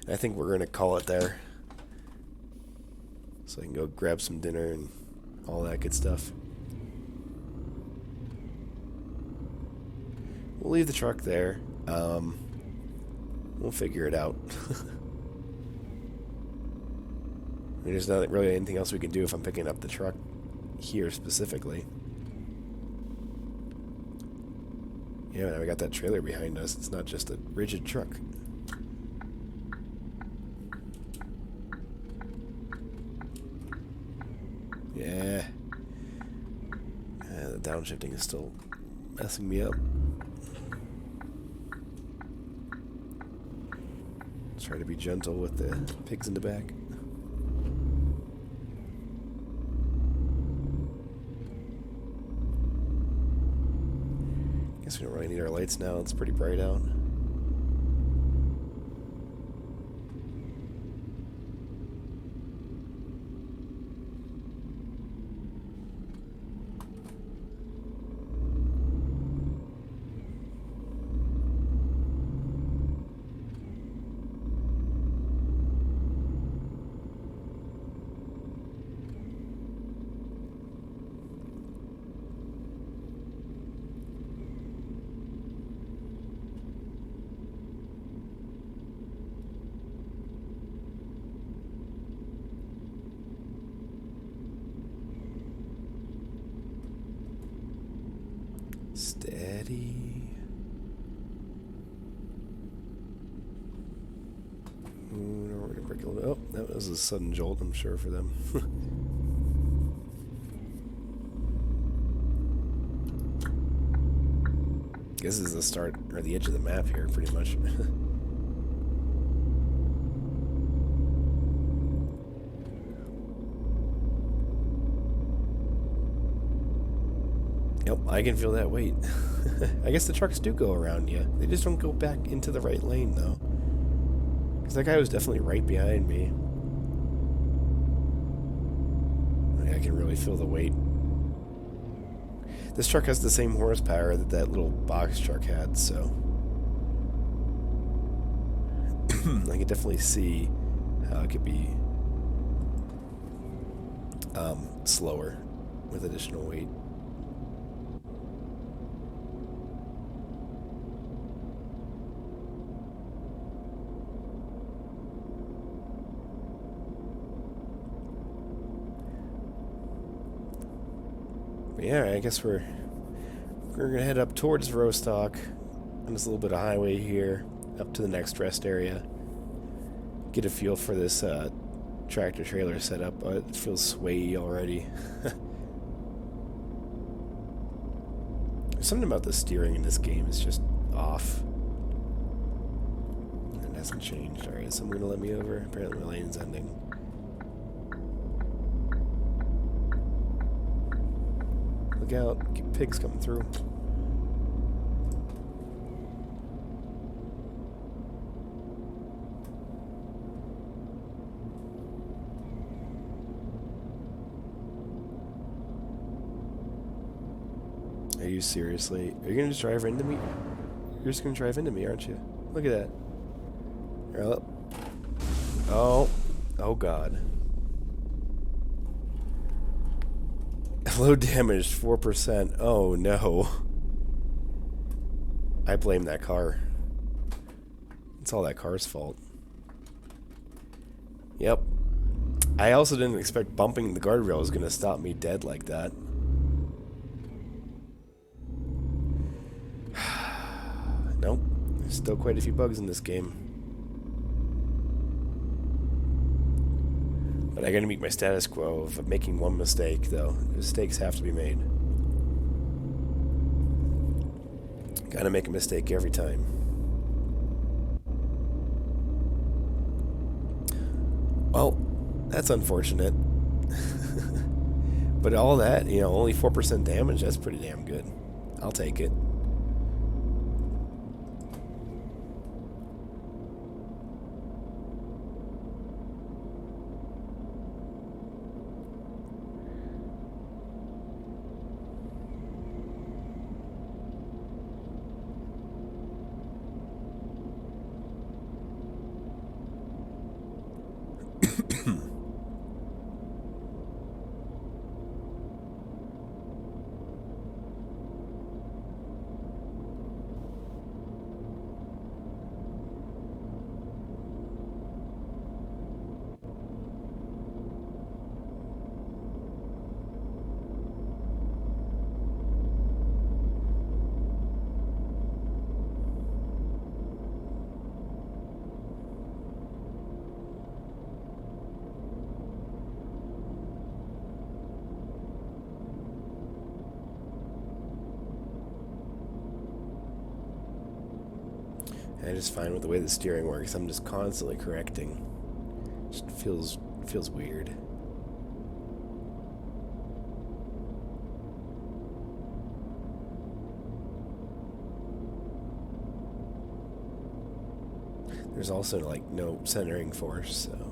And I think we're going to call it there. So I can go grab some dinner and all that good stuff. We'll leave the truck there. We'll figure it out. I mean, there's not really anything else we can do if I'm picking up the truck here specifically. Yeah, now we got that trailer behind us. It's not just a rigid truck. Yeah. The downshifting is still messing me up. Try to be gentle with the pigs in the back. Guess we don't really need our lights now. It's pretty bright out. Steady. Ooh, no, we're gonna break a little bit. Oh, that was a sudden jolt, I'm sure, for them. This is the start, or the edge of the map here, pretty much. Yep, I can feel that weight. I guess the trucks do go around you. They just don't go back into the right lane, though. Because that guy was definitely right behind me. I can really feel the weight. This truck has the same horsepower that that little box truck had, so... I can definitely see how it could be slower with additional weight. But yeah, I guess we're gonna head up towards Rostock on this little bit of highway here, up to the next rest area. Get a feel for this tractor trailer setup. It feels swayy already. Something about the steering in this game is just off. It hasn't changed. Alright, is someone gonna let me over? Apparently my lane's ending. Look out, pigs coming through. Are you seriously? Are you gonna just drive into me? You're just gonna drive into me, aren't you? Look at that. Oh. Oh god. Low damage, 4%. Oh no. I blame that car. It's all that car's fault. Yep. I also didn't expect bumping the guardrail was gonna stop me dead like that. Nope. There's still quite a few bugs in this game. But I gotta meet my status quo of making one mistake, though. Mistakes have to be made. Gotta make a mistake every time. Well, that's unfortunate. But all that, you know, only 4% damage, that's pretty damn good. I'll take it. I just find with the way the steering works, I'm just constantly correcting. Just feels weird. There's also like no centering force, so.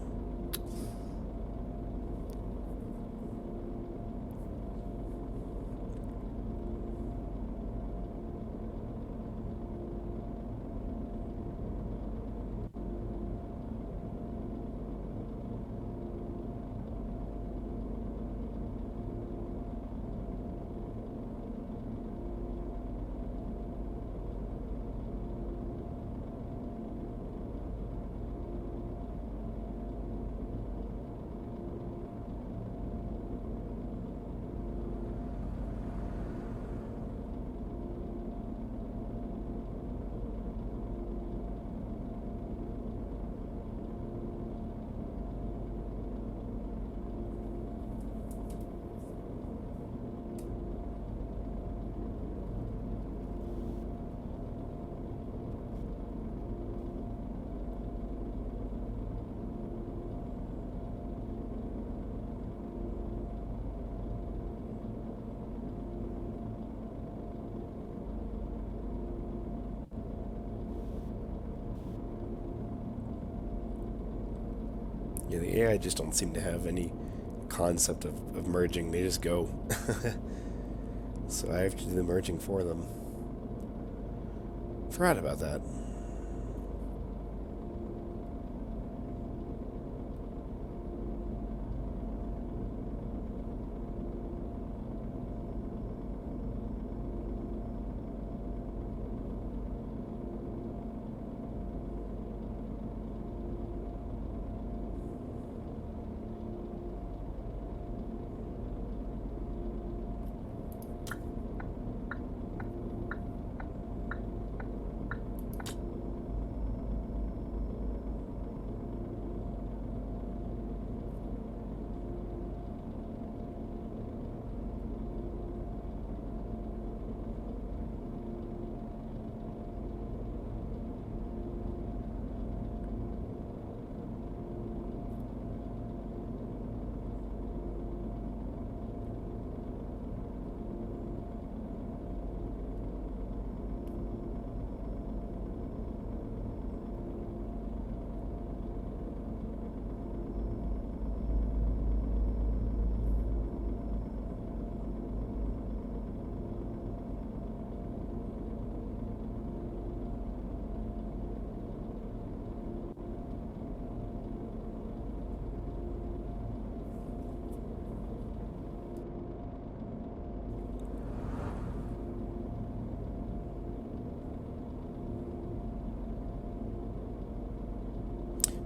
Yeah, the AI just don't seem to have any concept of merging. They just go. So I have to do the merging for them. Forgot about that.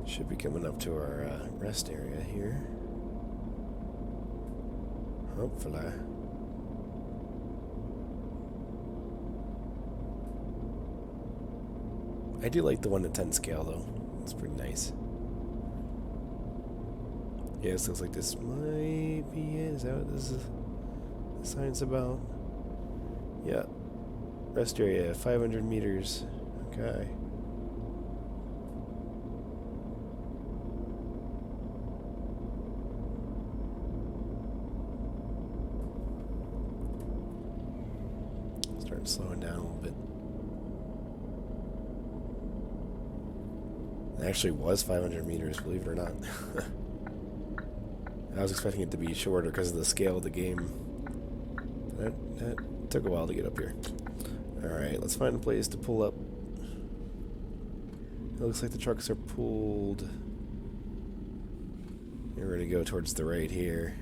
Should be coming up to our rest area here. Hopefully. I do like the 1:10 scale though. It's pretty nice. Yeah, this looks like this might be it. Is that what this is? The sign's about? Yeah. Rest area, 500 meters. Okay. Starting slowing down a little bit. It actually was 500 meters, believe it or not. I was expecting it to be shorter because of the scale of the game. That took a while to get up here. Alright, let's find a place to pull up. It looks like the trucks are pulled. We're going to go towards the right here.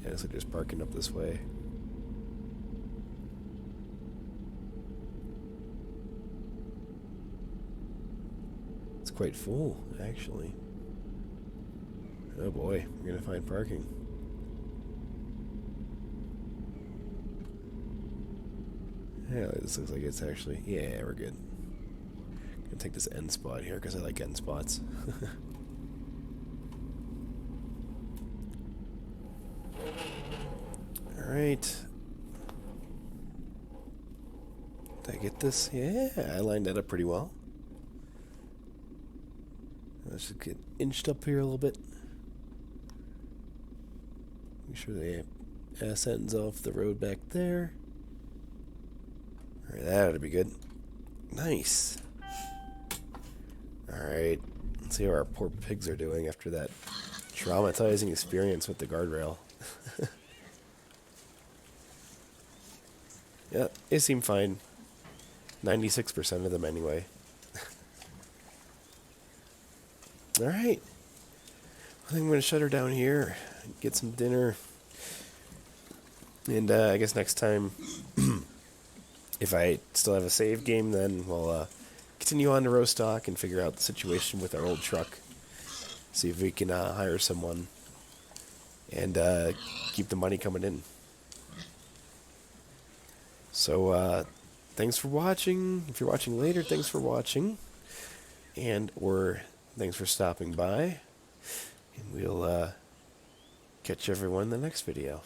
Yeah, so just parking up this way. It's quite full, actually. Oh boy, we're going to find parking. Yeah, this looks like it's actually... Yeah, we're good. Gonna take this end spot here because I like end spots. Alright. Did I get this? Yeah, I lined that up pretty well. Let's just get inched up here a little bit. Make sure the ass ends off the road back there. Alright, that ought to be good. Nice. Alright, let's see how our poor pigs are doing after that traumatizing experience with the guardrail. Yeah, they seem fine. 96% of them anyway. Alright. I think I'm going to shut her down here, get some dinner. And I guess next time, if I still have a save game, then we'll continue on to Rostock and figure out the situation with our old truck. See if we can hire someone and keep the money coming in. So, thanks for watching. If you're watching later, thanks for watching. Or thanks for stopping by. And we'll catch everyone in the next video.